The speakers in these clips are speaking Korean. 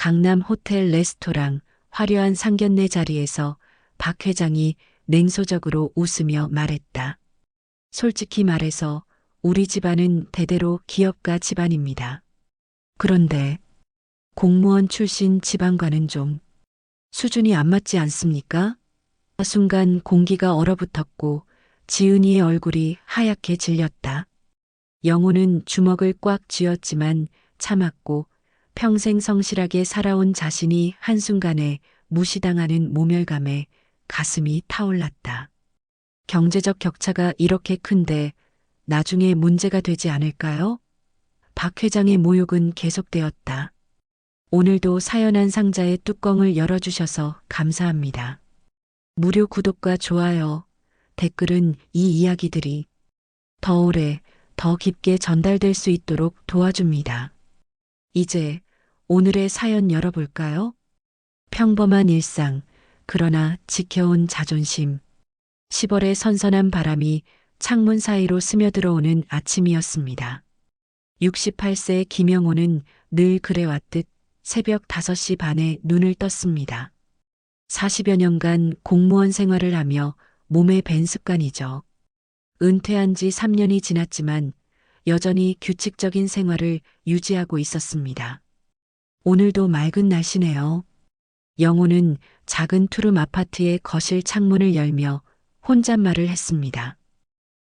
강남 호텔 레스토랑 화려한 상견례 자리에서 박 회장이 냉소적으로 웃으며 말했다. 솔직히 말해서 우리 집안은 대대로 기업가 집안입니다. 그런데 공무원 출신 집안과는 좀 수준이 안 맞지 않습니까? 순간 공기가 얼어붙었고 지은이의 얼굴이 하얗게 질렸다. 영호는 주먹을 꽉 쥐었지만 참았고 평생 성실하게 살아온 자신이 한순간에 무시당하는 모멸감에 가슴이 타올랐다. 경제적 격차가 이렇게 큰데 나중에 문제가 되지 않을까요? 박 회장의 모욕은 계속되었다. 오늘도 사연한 상자의 뚜껑을 열어주셔서 감사합니다. 무료 구독과 좋아요, 댓글은 이 이야기들이 더 오래, 더 깊게 전달될 수 있도록 도와줍니다. 이제 오늘의 사연 열어볼까요? 평범한 일상, 그러나 지켜온 자존심. 10월의 선선한 바람이 창문 사이로 스며들어오는 아침이었습니다. 68세 김영호는 늘 그래왔듯 새벽 5시 반에 눈을 떴습니다. 40여 년간 공무원 생활을 하며 몸에 밴 습관이죠. 은퇴한 지 3년이 지났지만 여전히 규칙적인 생활을 유지하고 있었습니다. 오늘도 맑은 날씨네요. 영호는 작은 투룸 아파트의 거실 창문을 열며 혼잣말을 했습니다.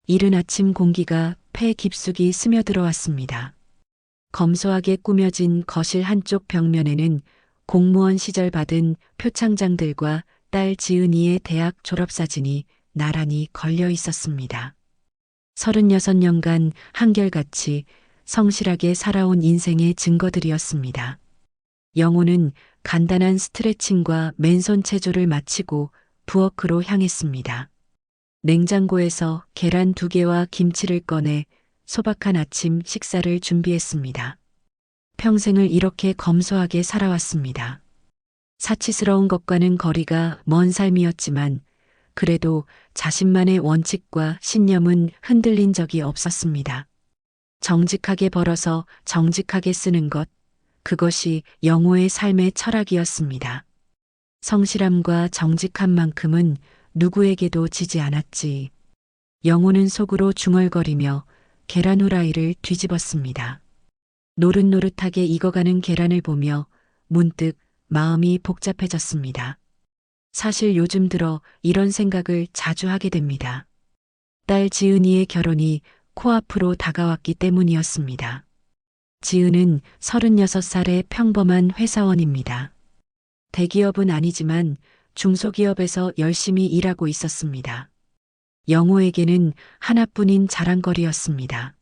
이른 아침 공기가 폐 깊숙이 스며들어왔습니다. 검소하게 꾸며진 거실 한쪽 벽면에는 공무원 시절 받은 표창장들과 딸 지은이의 대학 졸업사진이 나란히 걸려 있었습니다. 36년간 한결같이 성실하게 살아온 인생의 증거들이었습니다. 영호는 간단한 스트레칭과 맨손 체조를 마치고 부엌으로 향했습니다. 냉장고에서 계란 2개와 김치를 꺼내 소박한 아침 식사를 준비했습니다. 평생을 이렇게 검소하게 살아왔습니다. 사치스러운 것과는 거리가 먼 삶이었지만 그래도 자신만의 원칙과 신념은 흔들린 적이 없었습니다. 정직하게 벌어서 정직하게 쓰는 것, 그것이 영호의 삶의 철학이었습니다. 성실함과 정직함만큼은 누구에게도 지지 않았지. 영호는 속으로 중얼거리며 계란 후라이를 뒤집었습니다. 노릇노릇하게 익어가는 계란을 보며 문득 마음이 복잡해졌습니다. 사실 요즘 들어 이런 생각을 자주 하게 됩니다. 딸 지은이의 결혼이 코앞으로 다가왔기 때문이었습니다. 지은은 36살의 평범한 회사원입니다. 대기업은 아니지만 중소기업에서 열심히 일하고 있었습니다. 영호에게는 하나뿐인 자랑거리였습니다.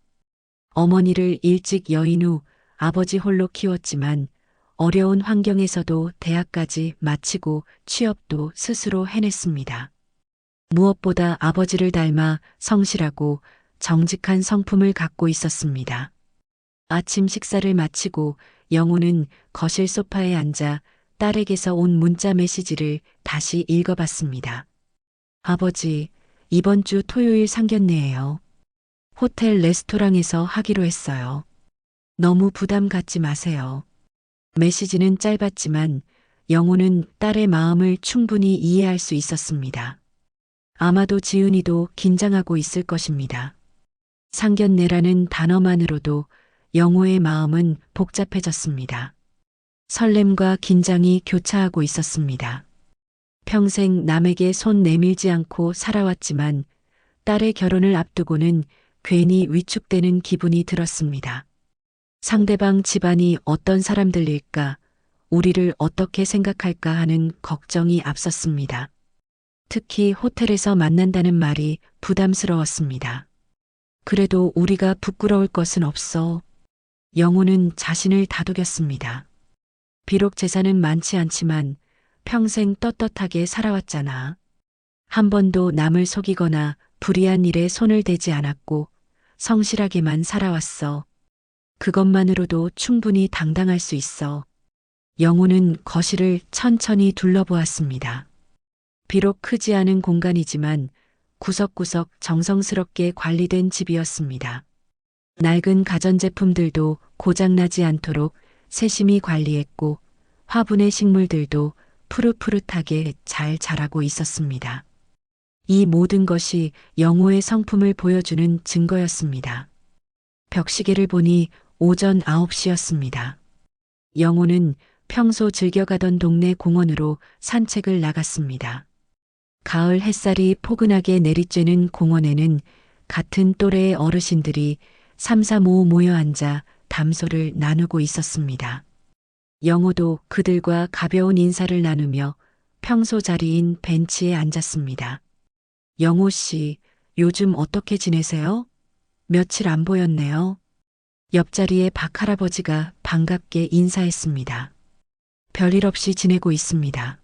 어머니를 일찍 여인 후 아버지 홀로 키웠지만 어려운 환경에서도 대학까지 마치고 취업도 스스로 해냈습니다. 무엇보다 아버지를 닮아 성실하고 정직한 성품을 갖고 있었습니다. 아침 식사를 마치고 영호는 거실 소파에 앉아 딸에게서 온 문자 메시지를 다시 읽어봤습니다. 아버지, 이번 주 토요일 상견례예요. 호텔 레스토랑에서 하기로 했어요. 너무 부담 갖지 마세요. 메시지는 짧았지만 영호는 딸의 마음을 충분히 이해할 수 있었습니다. 아마도 지은이도 긴장하고 있을 것입니다. 상견례라는 단어만으로도 영호의 마음은 복잡해졌습니다. 설렘과 긴장이 교차하고 있었습니다. 평생 남에게 손 내밀지 않고 살아왔지만 딸의 결혼을 앞두고는 괜히 위축되는 기분이 들었습니다. 상대방 집안이 어떤 사람들일까, 우리를 어떻게 생각할까 하는 걱정이 앞섰습니다. 특히 호텔에서 만난다는 말이 부담스러웠습니다. 그래도 우리가 부끄러울 것은 없어. 영호는 자신을 다독였습니다. 비록 재산은 많지 않지만 평생 떳떳하게 살아왔잖아. 한 번도 남을 속이거나 불의한 일에 손을 대지 않았고 성실하게만 살아왔어. 그것만으로도 충분히 당당할 수 있어. 영호는 거실을 천천히 둘러보았습니다. 비록 크지 않은 공간이지만 구석구석 정성스럽게 관리된 집이었습니다. 낡은 가전제품들도 고장나지 않도록 세심히 관리했고 화분의 식물들도 푸릇푸릇하게 잘 자라고 있었습니다. 이 모든 것이 영호의 성품을 보여주는 증거였습니다. 벽시계를 보니 오전 9시였습니다. 영호는 평소 즐겨가던 동네 공원으로 산책을 나갔습니다. 가을 햇살이 포근하게 내리쬐는 공원에는 같은 또래의 어르신들이 삼삼오오 모여 앉아 담소를 나누고 있었습니다. 영호도 그들과 가벼운 인사를 나누며 평소 자리인 벤치에 앉았습니다. 영호 씨, 요즘 어떻게 지내세요? 며칠 안 보였네요. 옆자리에 박 할아버지가 반갑게 인사했습니다. 별일 없이 지내고 있습니다.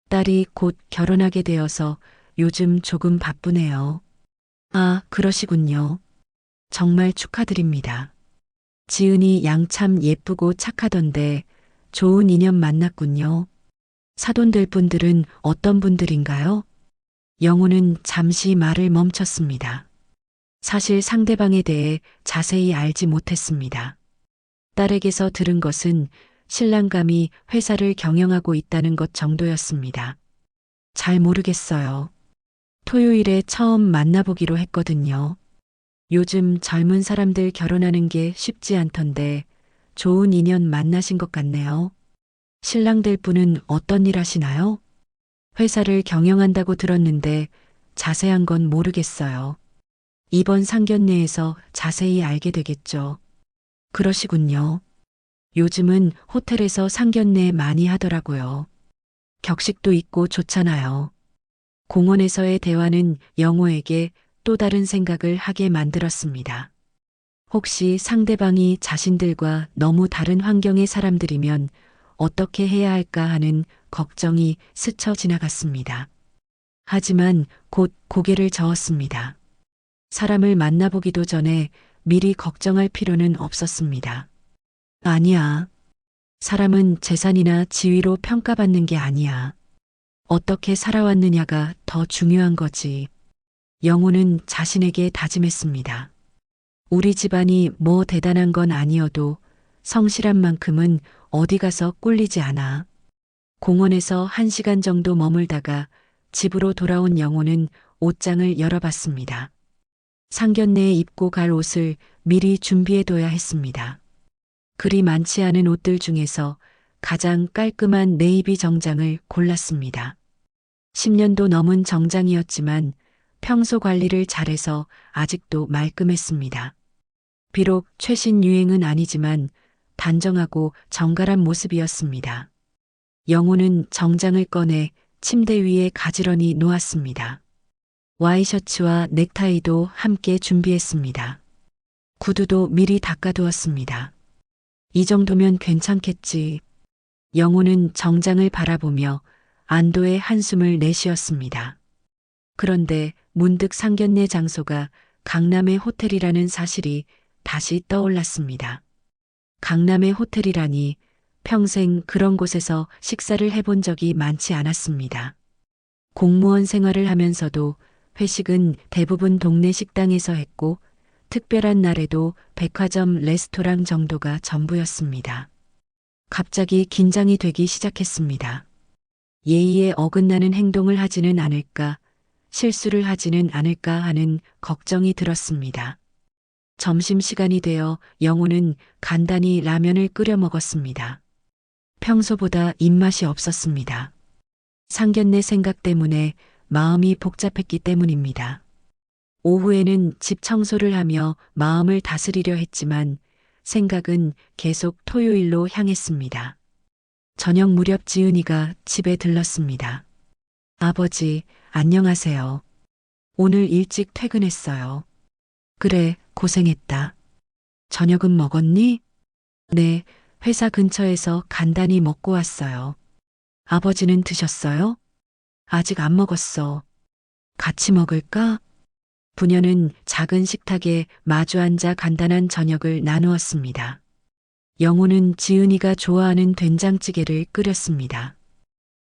딸이 곧 결혼하게 되어서 요즘 조금 바쁘네요. 아, 그러시군요. 정말 축하드립니다. 지은이 양 참 예쁘고 착하던데 좋은 인연 만났군요. 사돈될 분들은 어떤 분들인가요? 영호는 잠시 말을 멈췄습니다. 사실 상대방에 대해 자세히 알지 못했습니다. 딸에게서 들은 것은 신랑감이 회사를 경영하고 있다는 것 정도였습니다. 잘 모르겠어요. 토요일에 처음 만나보기로 했거든요. 요즘 젊은 사람들 결혼하는 게 쉽지 않던데 좋은 인연 만나신 것 같네요. 신랑 될 분은 어떤 일 하시나요? 회사를 경영한다고 들었는데 자세한 건 모르겠어요. 이번 상견례에서 자세히 알게 되겠죠. 그러시군요. 요즘은 호텔에서 상견례 많이 하더라고요. 격식도 있고 좋잖아요. 공원에서의 대화는 영호에게 또 다른 생각을 하게 만들었습니다. 혹시 상대방이 자신들과 너무 다른 환경의 사람들이면 어떻게 해야 할까 하는 걱정이 스쳐 지나갔습니다. 하지만 곧 고개를 저었습니다. 사람을 만나보기도 전에 미리 걱정할 필요는 없었습니다. 아니야. 사람은 재산이나 지위로 평가받는 게 아니야. 어떻게 살아왔느냐가 더 중요한 거지. 영호는 자신에게 다짐했습니다. 우리 집안이 뭐 대단한 건 아니어도 성실한 만큼은 어디 가서 꿀리지 않아. 공원에서 1시간 정도 머물다가 집으로 돌아온 영호는 옷장을 열어봤습니다. 상견례에 입고 갈 옷을 미리 준비해둬야 했습니다. 그리 많지 않은 옷들 중에서 가장 깔끔한 네이비 정장을 골랐습니다. 10년도 넘은 정장이었지만 평소 관리를 잘해서 아직도 말끔했습니다. 비록 최신 유행은 아니지만 단정하고 정갈한 모습이었습니다. 영호는 정장을 꺼내 침대 위에 가지런히 놓았습니다. 와이셔츠와 넥타이도 함께 준비했습니다. 구두도 미리 닦아두었습니다. 이 정도면 괜찮겠지. 영호는 정장을 바라보며 안도의 한숨을 내쉬었습니다. 그런데 문득 상견례 장소가 강남의 호텔이라는 사실이 다시 떠올랐습니다. 강남의 호텔이라니 평생 그런 곳에서 식사를 해본 적이 많지 않았습니다. 공무원 생활을 하면서도 회식은 대부분 동네 식당에서 했고 특별한 날에도 백화점 레스토랑 정도가 전부였습니다. 갑자기 긴장이 되기 시작했습니다. 예의에 어긋나는 행동을 하지는 않을까, 실수를 하지는 않을까 하는 걱정이 들었습니다. 점심시간이 되어 영호는 간단히 라면을 끓여 먹었습니다. 평소보다 입맛이 없었습니다. 상견례 생각 때문에 마음이 복잡했기 때문입니다. 오후에는 집 청소를 하며 마음을 다스리려 했지만 생각은 계속 토요일로 향했습니다. 저녁 무렵 지은이가 집에 들렀습니다. 아버지, 안녕하세요. 오늘 일찍 퇴근했어요. 그래, 고생했다. 저녁은 먹었니? 네, 회사 근처에서 간단히 먹고 왔어요. 아버지는 드셨어요? 아직 안 먹었어. 같이 먹을까? 부녀는 작은 식탁에 마주 앉아 간단한 저녁을 나누었습니다. 영호는 지은이가 좋아하는 된장찌개를 끓였습니다.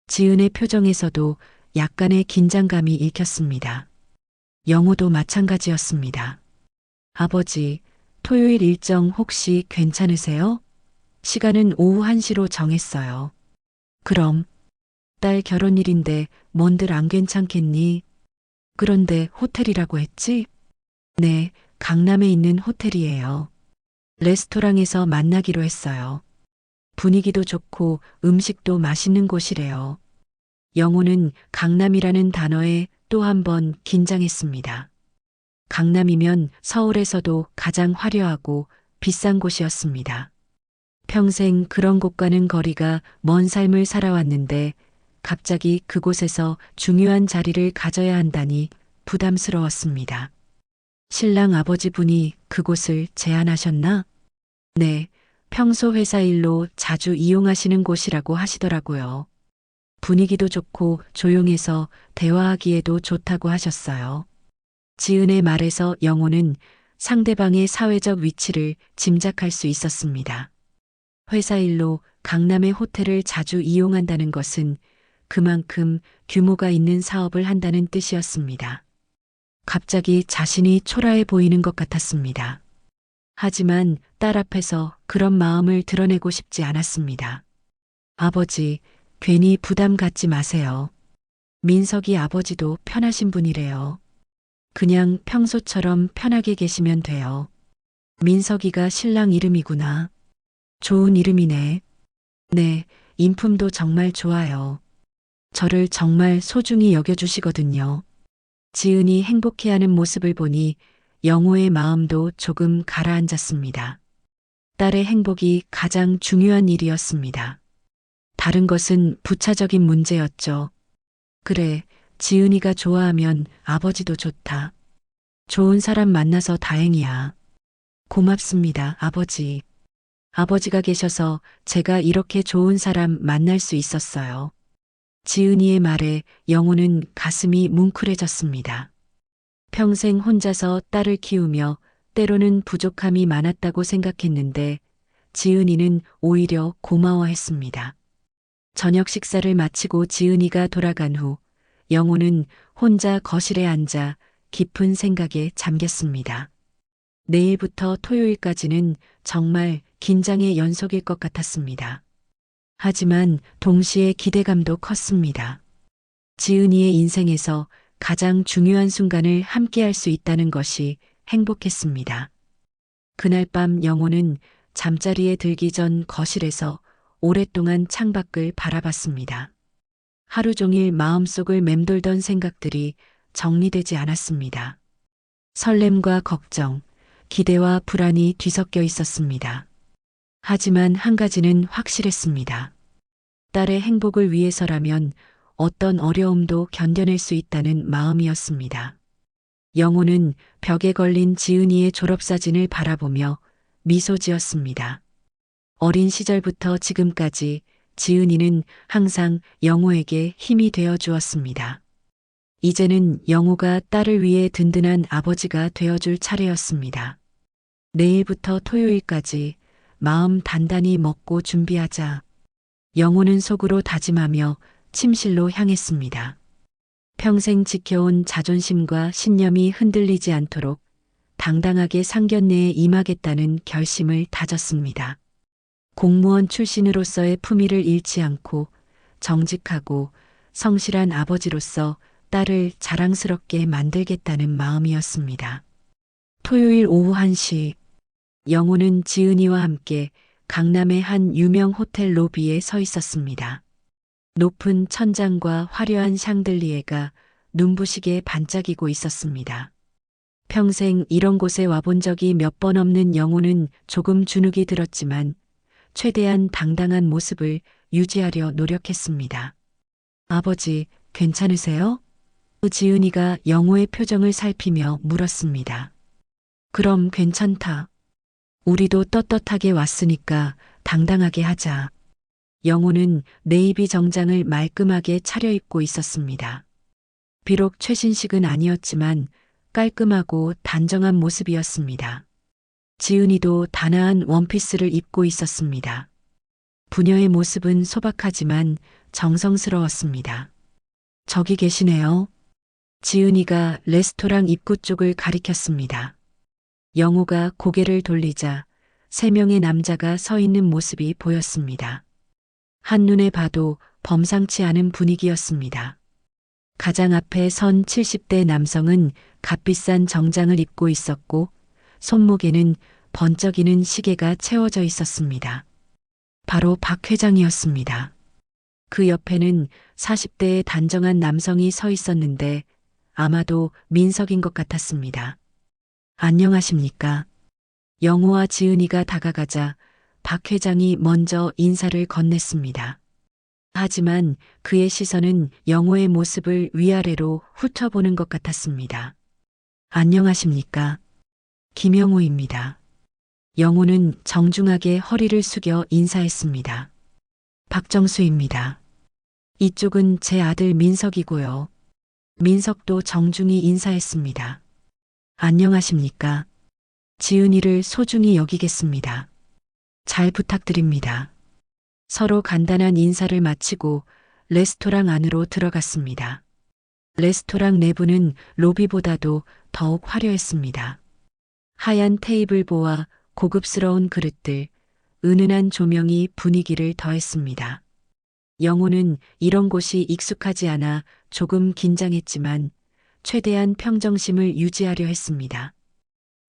지은의 표정에서도 약간의 긴장감이 읽혔습니다. 영호도 마찬가지였습니다. 아버지, 토요일 일정 혹시 괜찮으세요? 시간은 오후 1시로 정했어요. 그럼 딸 결혼일인데 뭔들 안 괜찮겠니? 그런데 호텔이라고 했지? 네, 강남에 있는 호텔이에요. 레스토랑에서 만나기로 했어요. 분위기도 좋고 음식도 맛있는 곳이래요. 영호는 강남이라는 단어에 또 한 번 긴장했습니다. 강남이면 서울에서도 가장 화려하고 비싼 곳이었습니다. 평생 그런 곳과는 거리가 먼 삶을 살아왔는데 갑자기 그곳에서 중요한 자리를 가져야 한다니 부담스러웠습니다. 신랑 아버지 분이 그곳을 제안하셨나? 네, 평소 회사 일로 자주 이용하시는 곳이라고 하시더라고요. 분위기도 좋고 조용해서 대화하기에도 좋다고 하셨어요. 지은의 말에서 영호는 상대방의 사회적 위치를 짐작할 수 있었습니다. 회사 일로 강남의 호텔을 자주 이용한다는 것은 그만큼 규모가 있는 사업을 한다는 뜻이었습니다. 갑자기 자신이 초라해 보이는 것 같았습니다. 하지만 딸 앞에서 그런 마음을 드러내고 싶지 않았습니다. 아버지, 괜히 부담 갖지 마세요. 민석이 아버지도 편하신 분이래요. 그냥 평소처럼 편하게 계시면 돼요. 민석이가 신랑 이름이구나. 좋은 이름이네. 네, 인품도 정말 좋아요. 저를 정말 소중히 여겨주시거든요. 지은이 행복해하는 모습을 보니 영호의 마음도 조금 가라앉았습니다. 딸의 행복이 가장 중요한 일이었습니다. 다른 것은 부차적인 문제였죠. 그래, 지은이가 좋아하면 아버지도 좋다. 좋은 사람 만나서 다행이야. 고맙습니다, 아버지. 아버지가 계셔서 제가 이렇게 좋은 사람 만날 수 있었어요. 지은이의 말에 영호는 가슴이 뭉클해졌습니다. 평생 혼자서 딸을 키우며 때로는 부족함이 많았다고 생각했는데 지은이는 오히려 고마워했습니다. 저녁 식사를 마치고 지은이가 돌아간 후 영호는 혼자 거실에 앉아 깊은 생각에 잠겼습니다. 내일부터 토요일까지는 정말 긴장의 연속일 것 같았습니다. 하지만 동시에 기대감도 컸습니다. 지은이의 인생에서 가장 중요한 순간을 함께할 수 있다는 것이 행복했습니다. 그날 밤 영호는 잠자리에 들기 전 거실에서 오랫동안 창밖을 바라봤습니다. 하루 종일 마음속을 맴돌던 생각들이 정리되지 않았습니다. 설렘과 걱정, 기대와 불안이 뒤섞여 있었습니다. 하지만 한 가지는 확실했습니다. 딸의 행복을 위해서라면 어떤 어려움도 견뎌낼 수 있다는 마음이었습니다. 영호는 벽에 걸린 지은이의 졸업사진을 바라보며 미소 지었습니다. 어린 시절부터 지금까지 지은이는 항상 영호에게 힘이 되어 주었습니다. 이제는 영호가 딸을 위해 든든한 아버지가 되어줄 차례였습니다. 내일부터 토요일까지 마음 단단히 먹고 준비하자. 영호는 속으로 다짐하며 침실로 향했습니다. 평생 지켜온 자존심과 신념이 흔들리지 않도록 당당하게 상견례에 임하겠다는 결심을 다졌습니다. 공무원 출신으로서의 품위를 잃지 않고 정직하고 성실한 아버지로서 딸을 자랑스럽게 만들겠다는 마음이었습니다. 토요일 오후 1시, 영호는 지은이와 함께 강남의 한 유명 호텔 로비에 서 있었습니다. 높은 천장과 화려한 샹들리에가 눈부시게 반짝이고 있었습니다. 평생 이런 곳에 와본 적이 몇 번 없는 영호는 조금 주눅이 들었지만 최대한 당당한 모습을 유지하려 노력했습니다. 아버지, 괜찮으세요? 지은이가 영호의 표정을 살피며 물었습니다. 그럼 괜찮다. 우리도 떳떳하게 왔으니까 당당하게 하자. 영호는 네이비 정장을 말끔하게 차려입고 있었습니다. 비록 최신식은 아니었지만 깔끔하고 단정한 모습이었습니다. 지은이도 단아한 원피스를 입고 있었습니다. 부녀의 모습은 소박하지만 정성스러웠습니다. 저기 계시네요. 지은이가 레스토랑 입구 쪽을 가리켰습니다. 영호가 고개를 돌리자 3명의 남자가 서 있는 모습이 보였습니다. 한눈에 봐도 범상치 않은 분위기였습니다. 가장 앞에 선 70대 남성은 값비싼 정장을 입고 있었고 손목에는 번쩍이는 시계가 채워져 있었습니다. 바로 박 회장이었습니다. 그 옆에는 40대의 단정한 남성이 서 있었는데 아마도 민석인 것 같았습니다. 안녕하십니까? 영호와 지은이가 다가가자 박 회장이 먼저 인사를 건넸습니다. 하지만 그의 시선은 영호의 모습을 위아래로 훑어보는 것 같았습니다. 안녕하십니까? 김영호입니다. 영호는 정중하게 허리를 숙여 인사했습니다. 박정수입니다. 이쪽은 제 아들 민석이고요. 민석도 정중히 인사했습니다. 안녕하십니까? 지은이를 소중히 여기겠습니다. 잘 부탁드립니다. 서로 간단한 인사를 마치고 레스토랑 안으로 들어갔습니다. 레스토랑 내부는 로비보다도 더욱 화려했습니다. 하얀 테이블보와 고급스러운 그릇들, 은은한 조명이 분위기를 더했습니다. 영호는 이런 곳이 익숙하지 않아 조금 긴장했지만 최대한 평정심을 유지하려 했습니다.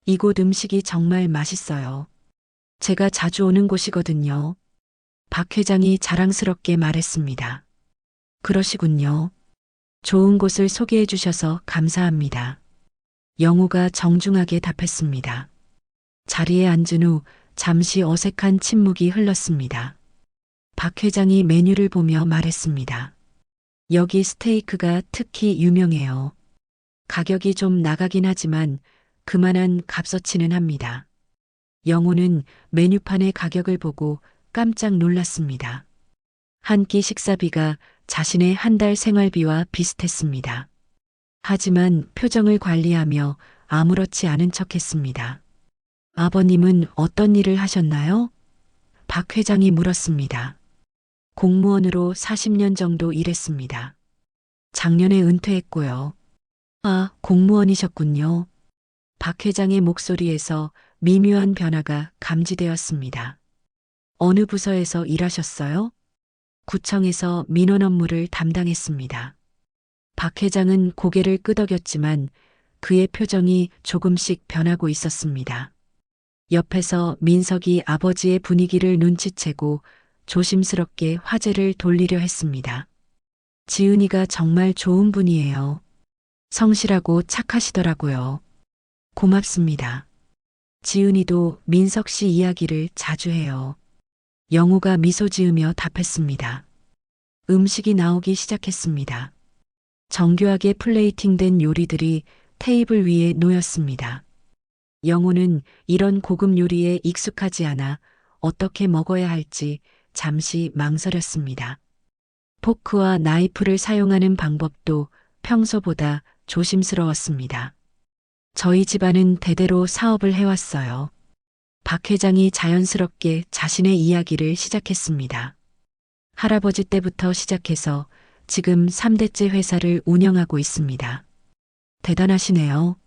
이곳 음식이 정말 맛있어요. 제가 자주 오는 곳이거든요. 박 회장이 자랑스럽게 말했습니다. 그러시군요. 좋은 곳을 소개해 주셔서 감사합니다. 영호가 정중하게 답했습니다. 자리에 앉은 후 잠시 어색한 침묵이 흘렀습니다. 박 회장이 메뉴를 보며 말했습니다. 여기 스테이크가 특히 유명해요. 가격이 좀 나가긴 하지만 그만한 값어치는 합니다. 영호는 메뉴판의 가격을 보고 깜짝 놀랐습니다. 한 끼 식사비가 자신의 한 달 생활비와 비슷했습니다. 하지만 표정을 관리하며 아무렇지 않은 척했습니다. 아버님은 어떤 일을 하셨나요? 박 회장이 물었습니다. 공무원으로 40년 정도 일했습니다. 작년에 은퇴했고요. 아, 공무원이셨군요. 박 회장의 목소리에서 미묘한 변화가 감지되었습니다. 어느 부서에서 일하셨어요? 구청에서 민원 업무를 담당했습니다. 박 회장은 고개를 끄덕였지만 그의 표정이 조금씩 변하고 있었습니다. 옆에서 민석이 아버지의 분위기를 눈치채고 조심스럽게 화제를 돌리려 했습니다. 지은이가 정말 좋은 분이에요. 성실하고 착하시더라고요. 고맙습니다. 지은이도 민석 씨 이야기를 자주 해요. 영호가 미소 지으며 답했습니다. 음식이 나오기 시작했습니다. 정교하게 플레이팅된 요리들이 테이블 위에 놓였습니다. 영호는 이런 고급 요리에 익숙하지 않아 어떻게 먹어야 할지 잠시 망설였습니다. 포크와 나이프를 사용하는 방법도 평소보다 조심스러웠습니다. 저희 집안은 대대로 사업을 해왔어요. 박 회장이 자연스럽게 자신의 이야기를 시작했습니다. 할아버지 때부터 시작해서 지금 3대째 회사를 운영하고 있습니다. 대단하시네요.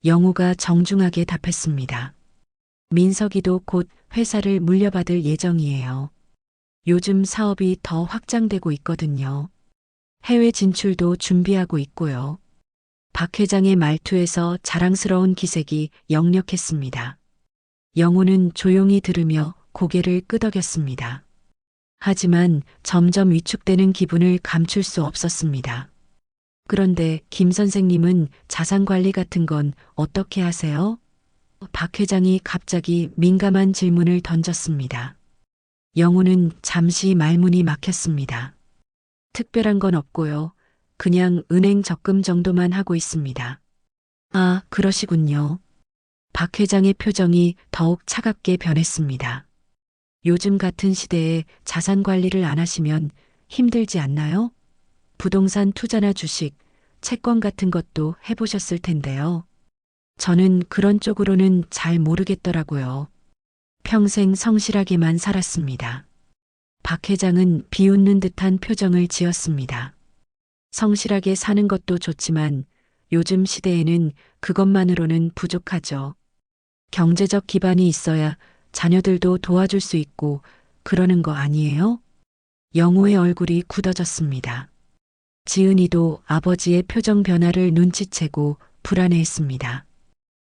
영호가 정중하게 답했습니다. 민석이도 곧 회사를 물려받을 예정이에요. 요즘 사업이 더 확장되고 있거든요. 해외 진출도 준비하고 있고요. 박 회장의 말투에서 자랑스러운 기색이 역력했습니다. 영호는 조용히 들으며 고개를 끄덕였습니다. 하지만 점점 위축되는 기분을 감출 수 없었습니다. 그런데 김 선생님은 자산관리 같은 건 어떻게 하세요? 박 회장이 갑자기 민감한 질문을 던졌습니다. 영호는 잠시 말문이 막혔습니다. 특별한 건 없고요. 그냥 은행 적금 정도만 하고 있습니다. 아, 그러시군요. 박 회장의 표정이 더욱 차갑게 변했습니다. 요즘 같은 시대에 자산 관리를 안 하시면 힘들지 않나요? 부동산 투자나 주식, 채권 같은 것도 해보셨을 텐데요. 저는 그런 쪽으로는 잘 모르겠더라고요. 평생 성실하게만 살았습니다. 박 회장은 비웃는 듯한 표정을 지었습니다. 성실하게 사는 것도 좋지만 요즘 시대에는 그것만으로는 부족하죠. 경제적 기반이 있어야 자녀들도 도와줄 수 있고 그러는 거 아니에요? 영호의 얼굴이 굳어졌습니다. 지은이도 아버지의 표정 변화를 눈치채고 불안해했습니다.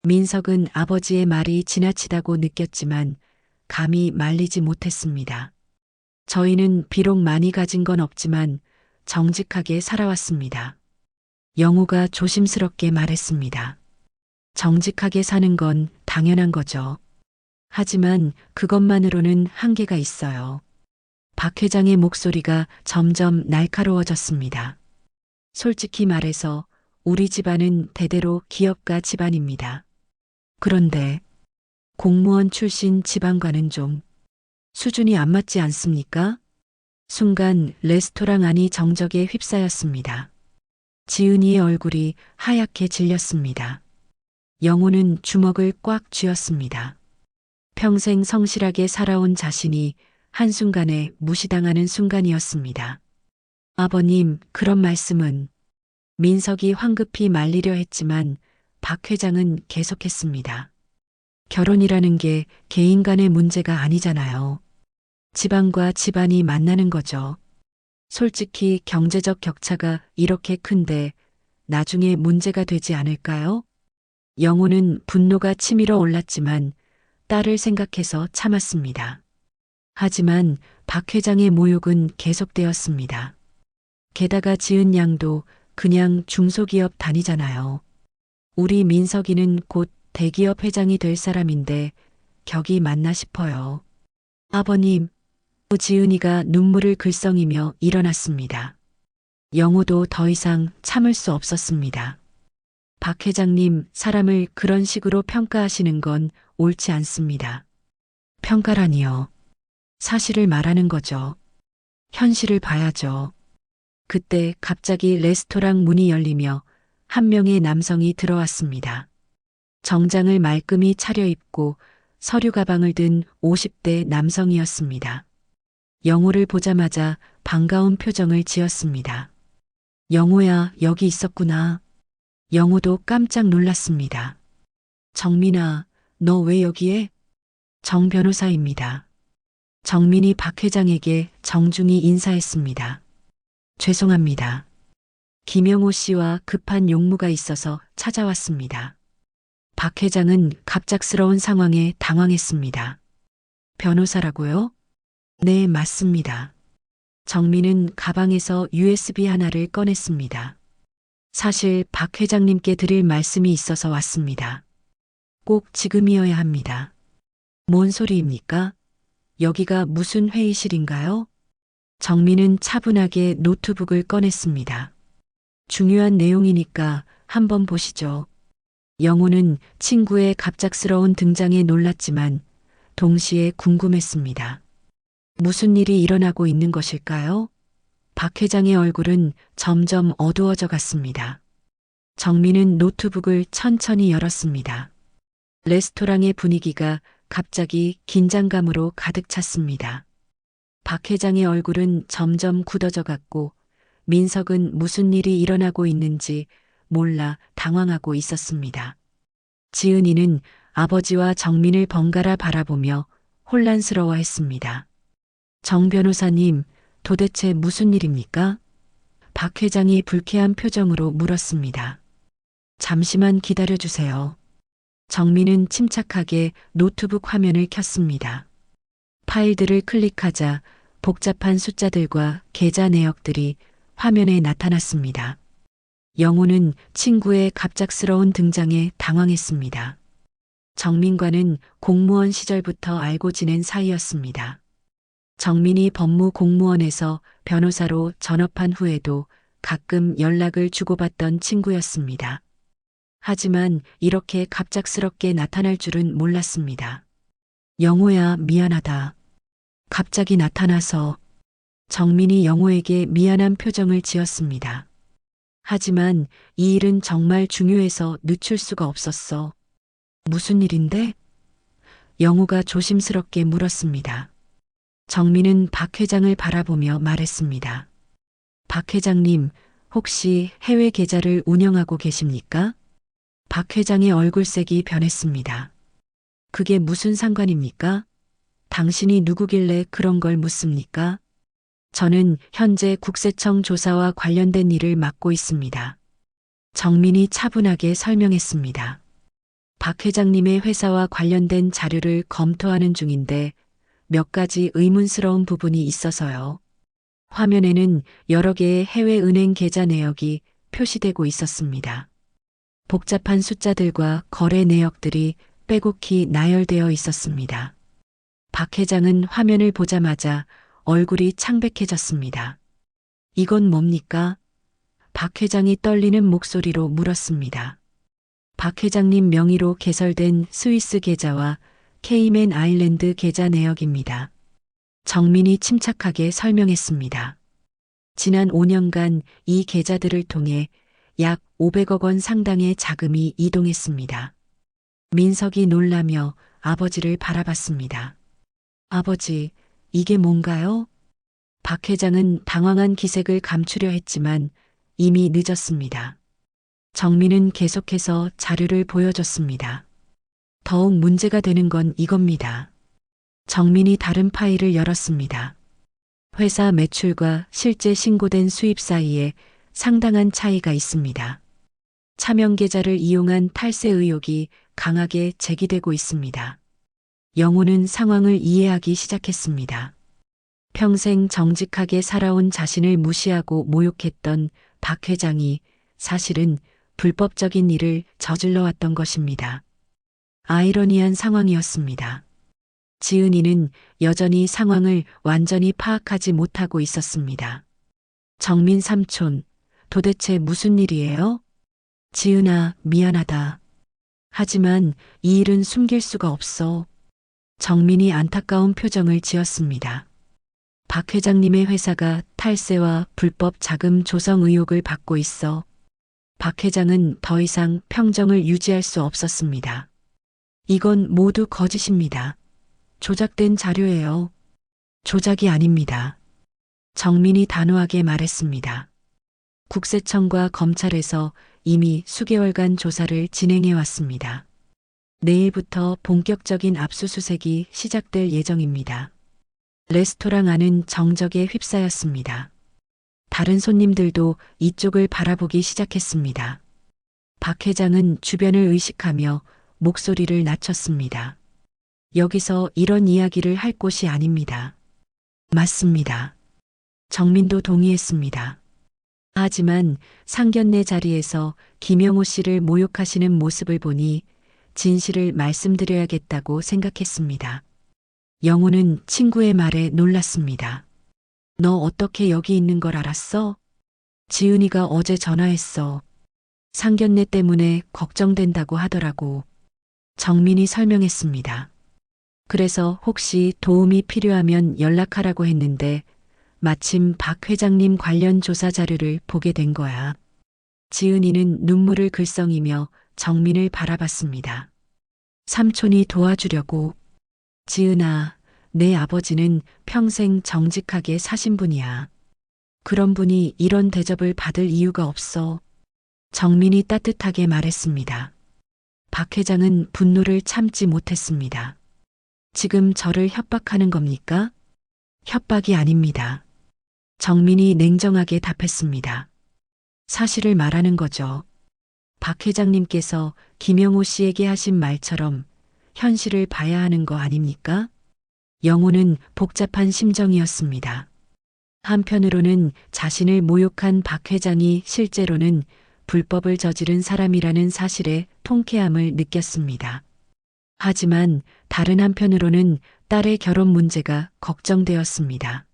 민석은 아버지의 말이 지나치다고 느꼈지만 감히 말리지 못했습니다. 저희는 비록 많이 가진 건 없지만 정직하게 살아왔습니다. 영호가 조심스럽게 말했습니다. 정직하게 사는 건 당연한 거죠. 하지만 그것만으로는 한계가 있어요. 박 회장의 목소리가 점점 날카로워졌습니다. 솔직히 말해서 우리 집안은 대대로 기업가 집안입니다. 그런데 공무원 출신 집안과는 좀 수준이 안 맞지 않습니까? 순간 레스토랑 안이 정적에 휩싸였습니다. 지은이의 얼굴이 하얗게 질렸습니다. 영호는 주먹을 꽉 쥐었습니다. 평생 성실하게 살아온 자신이 한순간에 무시당하는 순간이었습니다. 아버님, 그런 말씀은 민석이 황급히 말리려 했지만 박 회장은 계속했습니다. 결혼이라는 게 개인 간의 문제가 아니잖아요. 집안과 집안이 만나는 거죠. 솔직히 경제적 격차가 이렇게 큰데 나중에 문제가 되지 않을까요? 영호는 분노가 치밀어 올랐지만 딸을 생각해서 참았습니다. 하지만 박 회장의 모욕은 계속되었습니다. 게다가 지은 양도 그냥 중소기업 다니잖아요. 우리 민석이는 곧 대기업 회장이 될 사람인데 격이 맞나 싶어요. 아버님, 지은이가 눈물을 글썽이며 일어났습니다. 영호도 더 이상 참을 수 없었습니다. 박 회장님, 사람을 그런 식으로 평가하시는 건 옳지 않습니다. 평가라니요. 사실을 말하는 거죠. 현실을 봐야죠. 그때 갑자기 레스토랑 문이 열리며 한 명의 남성이 들어왔습니다. 정장을 말끔히 차려입고 서류 가방을 든 50대 남성이었습니다. 영호를 보자마자 반가운 표정을 지었습니다. 영호야, 여기 있었구나. 영호도 깜짝 놀랐습니다. 정민아, 너 왜 여기에? 정 변호사입니다. 정민이 박 회장에게 정중히 인사했습니다. 죄송합니다. 김영호 씨와 급한 용무가 있어서 찾아왔습니다. 박 회장은 갑작스러운 상황에 당황했습니다. 변호사라고요? 네, 맞습니다. 정민은 가방에서 USB 하나를 꺼냈습니다. 사실 박 회장님께 드릴 말씀이 있어서 왔습니다. 꼭 지금이어야 합니다. 뭔 소리입니까? 여기가 무슨 회의실인가요? 정민은 차분하게 노트북을 꺼냈습니다. 중요한 내용이니까 한번 보시죠. 영호는 친구의 갑작스러운 등장에 놀랐지만 동시에 궁금했습니다. 무슨 일이 일어나고 있는 것일까요? 박 회장의 얼굴은 점점 어두워져 갔습니다. 정민은 노트북을 천천히 열었습니다. 레스토랑의 분위기가 갑자기 긴장감으로 가득 찼습니다. 박 회장의 얼굴은 점점 굳어져 갔고 민석은 무슨 일이 일어나고 있는지 몰라 당황하고 있었습니다. 지은이는 아버지와 정민을 번갈아 바라보며 혼란스러워했습니다. 정 변호사님, 도대체 무슨 일입니까? 박 회장이 불쾌한 표정으로 물었습니다. 잠시만 기다려주세요. 정민은 침착하게 노트북 화면을 켰습니다. 파일들을 클릭하자 복잡한 숫자들과 계좌 내역들이 화면에 나타났습니다. 영호는 친구의 갑작스러운 등장에 당황했습니다. 정민과는 공무원 시절부터 알고 지낸 사이였습니다. 정민이 법무공무원에서 변호사로 전업한 후에도 가끔 연락을 주고받던 친구였습니다. 하지만 이렇게 갑작스럽게 나타날 줄은 몰랐습니다. 영호야, 미안하다. 갑자기 나타나서. 정민이 영호에게 미안한 표정을 지었습니다. 하지만 이 일은 정말 중요해서 늦출 수가 없었어. 무슨 일인데? 영호가 조심스럽게 물었습니다. 정민은 박 회장을 바라보며 말했습니다. 박 회장님, 혹시 해외 계좌를 운영하고 계십니까? 박 회장의 얼굴색이 변했습니다. 그게 무슨 상관입니까? 당신이 누구길래 그런 걸 묻습니까? 저는 현재 국세청 조사와 관련된 일을 맡고 있습니다. 정민이 차분하게 설명했습니다. 박 회장님의 회사와 관련된 자료를 검토하는 중인데 몇 가지 의문스러운 부분이 있어서요. 화면에는 여러 개의 해외 은행 계좌 내역이 표시되고 있었습니다. 복잡한 숫자들과 거래 내역들이 빼곡히 나열되어 있었습니다. 박 회장은 화면을 보자마자 얼굴이 창백해졌습니다. 이건 뭡니까? 박 회장이 떨리는 목소리로 물었습니다. 박 회장님 명의로 개설된 스위스 계좌와 케이맨 아일랜드 계좌 내역입니다. 정민이 침착하게 설명했습니다. 지난 5년간 이 계좌들을 통해 약 500억 원 상당의 자금이 이동했습니다. 민석이 놀라며 아버지를 바라봤습니다. 아버지, 이게 뭔가요? 박 회장은 당황한 기색을 감추려 했지만 이미 늦었습니다. 정민은 계속해서 자료를 보여줬습니다. 더욱 문제가 되는 건 이겁니다. 정민이 다른 파일을 열었습니다. 회사 매출과 실제 신고된 수입 사이에 상당한 차이가 있습니다. 차명 계좌를 이용한 탈세 의혹이 강하게 제기되고 있습니다. 영호는 상황을 이해하기 시작했습니다. 평생 정직하게 살아온 자신을 무시하고 모욕했던 박 회장이 사실은 불법적인 일을 저질러 왔던 것입니다. 아이러니한 상황이었습니다. 지은이는 여전히 상황을 완전히 파악하지 못하고 있었습니다. 정민 삼촌, 도대체 무슨 일이에요? 지은아, 미안하다. 하지만 이 일은 숨길 수가 없어. 정민이 안타까운 표정을 지었습니다. 박 회장님의 회사가 탈세와 불법 자금 조성 의혹을 받고 있어 박 회장은 더 이상 평정을 유지할 수 없었습니다. 이건 모두 거짓입니다. 조작된 자료예요. 조작이 아닙니다. 정민이 단호하게 말했습니다. 국세청과 검찰에서 이미 수개월간 조사를 진행해 왔습니다. 내일부터 본격적인 압수수색이 시작될 예정입니다. 레스토랑 안은 정적에 휩싸였습니다. 다른 손님들도 이쪽을 바라보기 시작했습니다. 박 회장은 주변을 의식하며 목소리를 낮췄습니다. 여기서 이런 이야기를 할 곳이 아닙니다. 맞습니다. 정민도 동의했습니다. 하지만 상견례 자리에서 김영호 씨를 모욕하시는 모습을 보니 진실을 말씀드려야겠다고 생각했습니다. 영호는 친구의 말에 놀랐습니다. 너 어떻게 여기 있는 걸 알았어? 지은이가 어제 전화했어. 상견례 때문에 걱정된다고 하더라고. 정민이 설명했습니다. 그래서 혹시 도움이 필요하면 연락하라고 했는데 마침 박 회장님 관련 조사 자료를 보게 된 거야. 지은이는 눈물을 글썽이며 정민을 바라봤습니다. 삼촌이 도와주려고. 지은아, 내 아버지는 평생 정직하게 사신 분이야. 그런 분이 이런 대접을 받을 이유가 없어. 정민이 따뜻하게 말했습니다. 박 회장은 분노를 참지 못했습니다. 지금 저를 협박하는 겁니까? 협박이 아닙니다. 정민이 냉정하게 답했습니다. 사실을 말하는 거죠. 박 회장님께서 김영호 씨에게 하신 말처럼 현실을 봐야 하는 거 아닙니까? 영호는 복잡한 심정이었습니다. 한편으로는 자신을 모욕한 박 회장이 실제로는 불법을 저지른 사람이라는 사실에 통쾌함을 느꼈습니다. 하지만 다른 한편으로는 딸의 결혼 문제가 걱정되었습니다.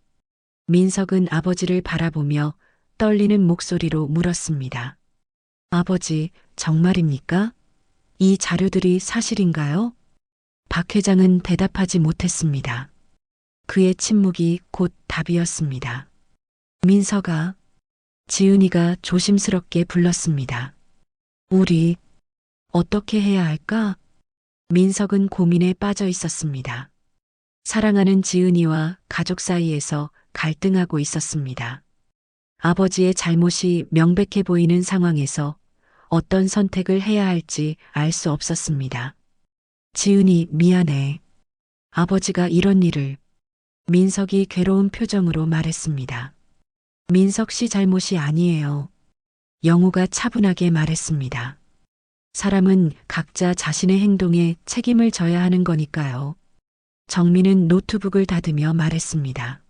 민석은 아버지를 바라보며 떨리는 목소리로 물었습니다. 아버지, 정말입니까? 이 자료들이 사실인가요? 박 회장은 대답하지 못했습니다. 그의 침묵이 곧 답이었습니다. 민석아, 지은이가 조심스럽게 불렀습니다. 우리 어떻게 해야 할까? 민석은 고민에 빠져 있었습니다. 사랑하는 지은이와 가족 사이에서 갈등하고 있었습니다. 아버지의 잘못이 명백해 보이는 상황에서 어떤 선택을 해야 할지 알 수 없었습니다. 지은이 미안해. 아버지가 이런 일을. 민석이 괴로운 표정으로 말했습니다. 민석 씨 잘못이 아니에요. 영우가 차분하게 말했습니다. 사람은 각자 자신의 행동에 책임을 져야 하는 거니까요. 정민은 노트북을 닫으며 말했습니다.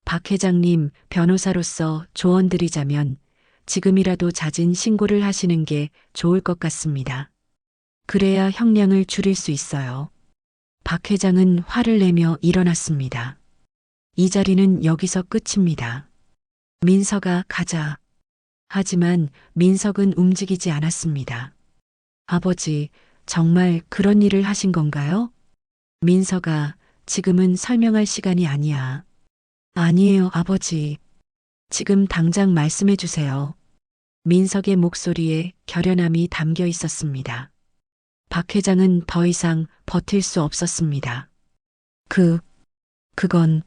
박 회장님, 변호사로서 조언드리자면 지금이라도 자진 신고를 하시는 게 좋을 것 같습니다. 그래야 형량을 줄일 수 있어요. 박 회장은 화를 내며 일어났습니다. 이 자리는 여기서 끝입니다. 민석아, 가자. 하지만 민석은 움직이지 않았습니다. 아버지, 정말 그런 일을 하신 건가요? 민석아, 지금은 설명할 시간이 아니야. 아니에요, 아버지. 지금 당장 말씀해 주세요. 민석의 목소리에 결연함이 담겨 있었습니다. 박 회장은 더 이상 버틸 수 없었습니다. 그건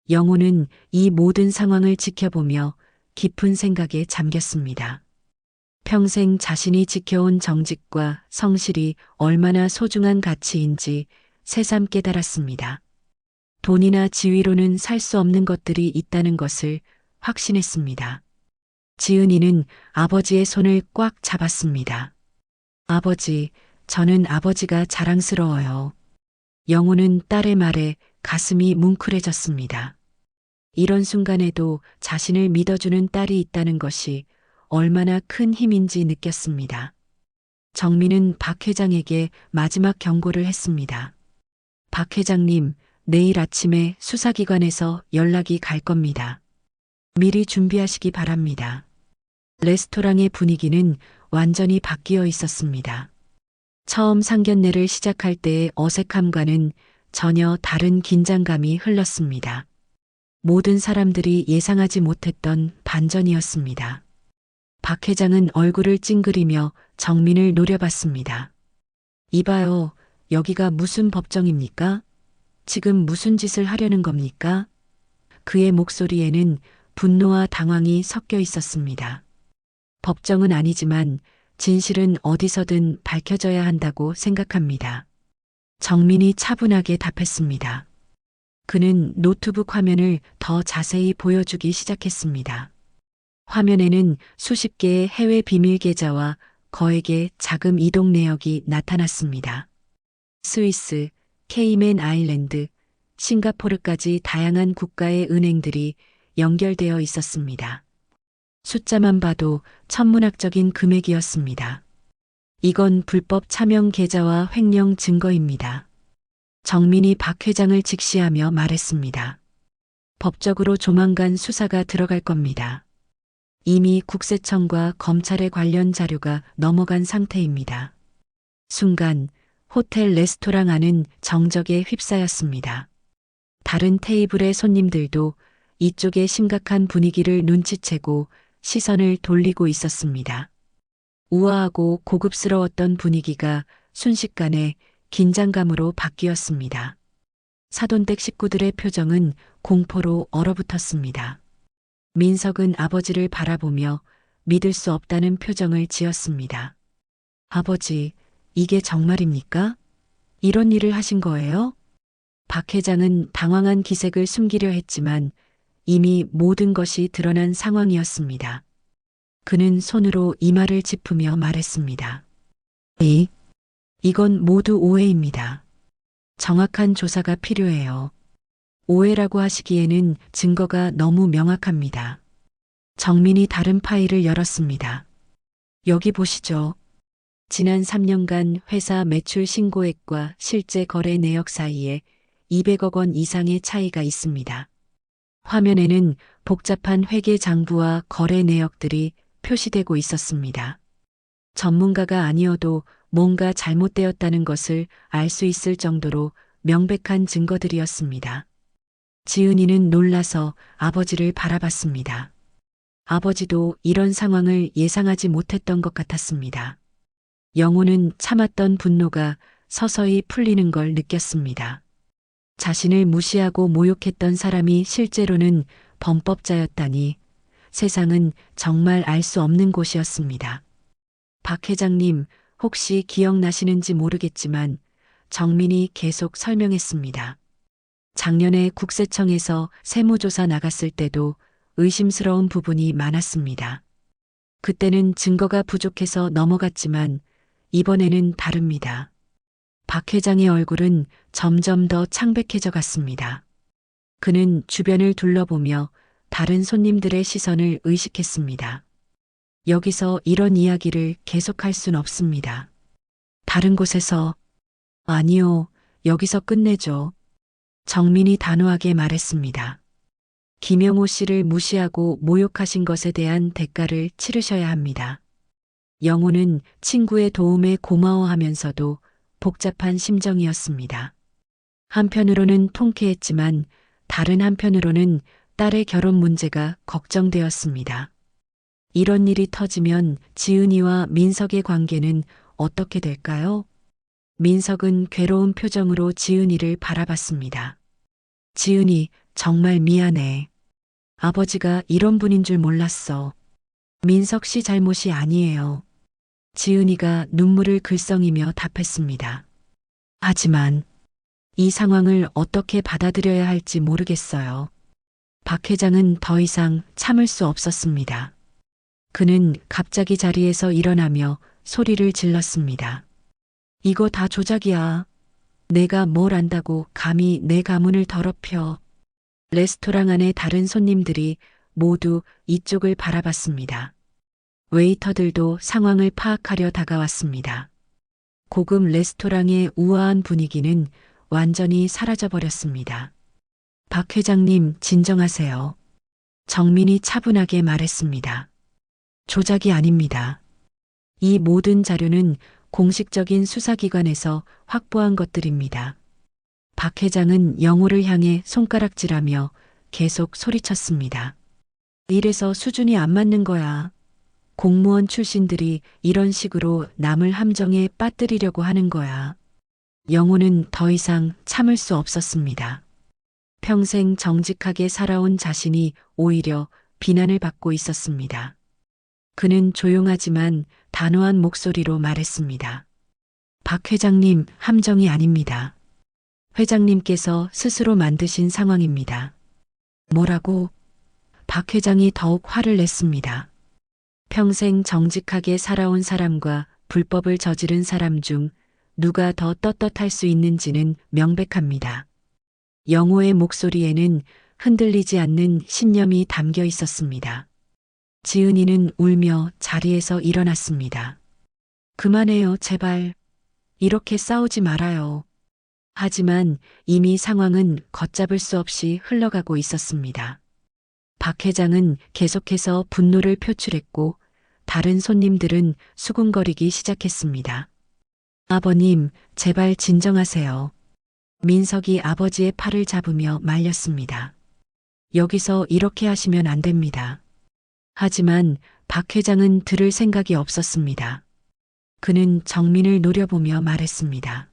영호는 이 모든 상황을 지켜보며 깊은 생각에 잠겼습니다. 평생 자신이 지켜온 정직과 성실이 얼마나 소중한 가치인지 새삼 깨달았습니다. 돈이나 지위로는 살 수 없는 것들이 있다는 것을 확신했습니다. 지은이는 아버지의 손을 꽉 잡았습니다. 아버지, 저는 아버지가 자랑스러워요. 영호는 딸의 말에 가슴이 뭉클해졌습니다. 이런 순간에도 자신을 믿어주는 딸이 있다는 것이 얼마나 큰 힘인지 느꼈습니다. 정민은 박 회장에게 마지막 경고를 했습니다. 박 회장님, 내일 아침에 수사기관에서 연락이 갈 겁니다. 미리 준비하시기 바랍니다. 레스토랑의 분위기는 완전히 바뀌어 있었습니다. 처음 상견례를 시작할 때의 어색함과는 전혀 다른 긴장감이 흘렀습니다. 모든 사람들이 예상하지 못했던 반전이었습니다. 박 회장은 얼굴을 찡그리며 정민을 노려봤습니다. 이봐요, 여기가 무슨 법정입니까? 지금 무슨 짓을 하려는 겁니까? 그의 목소리에는 분노와 당황이 섞여 있었습니다. 법정은 아니지만 진실은 어디서든 밝혀져야 한다고 생각합니다. 정민이 차분하게 답했습니다. 그는 노트북 화면을 더 자세히 보여주기 시작했습니다. 화면에는 수십 개의 해외 비밀 계좌와 거액의 자금 이동 내역이 나타났습니다. 스위스, 케이맨 아일랜드, 싱가포르까지 다양한 국가의 은행들이 연결되어 있었습니다. 숫자만 봐도 천문학적인 금액이었습니다. 이건 불법 차명 계좌와 횡령 증거입니다. 정민이 박 회장을 직시하며 말했습니다. 법적으로 조만간 수사가 들어갈 겁니다. 이미 국세청과 검찰의 관련 자료가 넘어간 상태입니다. 순간 호텔 레스토랑 안은 정적에 휩싸였습니다. 다른 테이블의 손님들도 이쪽의 심각한 분위기를 눈치채고 시선을 돌리고 있었습니다. 우아하고 고급스러웠던 분위기가 순식간에 긴장감으로 바뀌었습니다. 사돈댁 식구들의 표정은 공포로 얼어붙었습니다. 민석은 아버지를 바라보며 믿을 수 없다는 표정을 지었습니다. 아버지, 이게 정말입니까? 이런 일을 하신 거예요? 박 회장은 당황한 기색을 숨기려 했지만 이미 모든 것이 드러난 상황이었습니다. 그는 손으로 이마를 짚으며 말했습니다. 이건 모두 오해입니다. 정확한 조사가 필요해요. 오해라고 하시기에는 증거가 너무 명확합니다. 정민이 다른 파일을 열었습니다. 여기 보시죠. 지난 3년간 회사 매출 신고액과 실제 거래 내역 사이에 200억 원 이상의 차이가 있습니다. 화면에는 복잡한 회계 장부와 거래 내역들이 표시되고 있었습니다. 전문가가 아니어도 뭔가 잘못되었다는 것을 알 수 있을 정도로 명백한 증거들이었습니다. 지은이는 놀라서 아버지를 바라봤습니다. 아버지도 이런 상황을 예상하지 못했던 것 같았습니다. 영호는 참았던 분노가 서서히 풀리는 걸 느꼈습니다. 자신을 무시하고 모욕했던 사람이 실제로는 범법자였다니 세상은 정말 알 수 없는 곳이었습니다. 박 회장님, 혹시 기억나시는지 모르겠지만 정민이 계속 설명했습니다. 작년에 국세청에서 세무조사 나갔을 때도 의심스러운 부분이 많았습니다. 그때는 증거가 부족해서 넘어갔지만 이번에는 다릅니다. 박 회장의 얼굴은 점점 더 창백해져 갔습니다. 그는 주변을 둘러보며 다른 손님들의 시선을 의식했습니다. 여기서 이런 이야기를 계속할 순 없습니다. 다른 곳에서, 아니요, 여기서 끝내죠. 정민이 단호하게 말했습니다. 김영호 씨를 무시하고 모욕하신 것에 대한 대가를 치르셔야 합니다. 영호는 친구의 도움에 고마워하면서도 복잡한 심정이었습니다. 한편으로는 통쾌했지만 다른 한편으로는 딸의 결혼 문제가 걱정되었습니다. 이런 일이 터지면 지은이와 민석의 관계는 어떻게 될까요? 민석은 괴로운 표정으로 지은이를 바라봤습니다. 지은이, 정말 미안해. 아버지가 이런 분인 줄 몰랐어. 민석 씨 잘못이 아니에요. 지은이가 눈물을 글썽이며 답했습니다. 하지만 이 상황을 어떻게 받아들여야 할지 모르겠어요. 박 회장은 더 이상 참을 수 없었습니다. 그는 갑자기 자리에서 일어나며 소리를 질렀습니다. 이거 다 조작이야. 내가 뭘 안다고 감히 내 가문을 더럽혀. 레스토랑 안의 다른 손님들이 모두 이쪽을 바라봤습니다. 웨이터들도 상황을 파악하려 다가왔습니다. 고급 레스토랑의 우아한 분위기는 완전히 사라져버렸습니다. 박 회장님, 진정하세요. 정민이 차분하게 말했습니다. 조작이 아닙니다. 이 모든 자료는 공식적인 수사기관에서 확보한 것들입니다. 박 회장은 영호를 향해 손가락질하며 계속 소리쳤습니다. 이래서 수준이 안 맞는 거야. 공무원 출신들이 이런 식으로 남을 함정에 빠뜨리려고 하는 거야. 영호는 더 이상 참을 수 없었습니다. 평생 정직하게 살아온 자신이 오히려 비난을 받고 있었습니다. 그는 조용하지만 단호한 목소리로 말했습니다. 박 회장님, 함정이 아닙니다. 회장님께서 스스로 만드신 상황입니다. 뭐라고? 박 회장이 더욱 화를 냈습니다. 평생 정직하게 살아온 사람과 불법을 저지른 사람 중 누가 더 떳떳할 수 있는지는 명백합니다. 영호의 목소리에는 흔들리지 않는 신념이 담겨 있었습니다. 지은이는 울며 자리에서 일어났습니다. 그만해요, 제발. 이렇게 싸우지 말아요. 하지만 이미 상황은 걷잡을 수 없이 흘러가고 있었습니다. 박 회장은 계속해서 분노를 표출했고 다른 손님들은 수군거리기 시작했습니다. 아버님, 제발 진정하세요. 민석이 아버지의 팔을 잡으며 말렸습니다. 여기서 이렇게 하시면 안 됩니다. 하지만 박 회장은 들을 생각이 없었습니다. 그는 정민을 노려보며 말했습니다.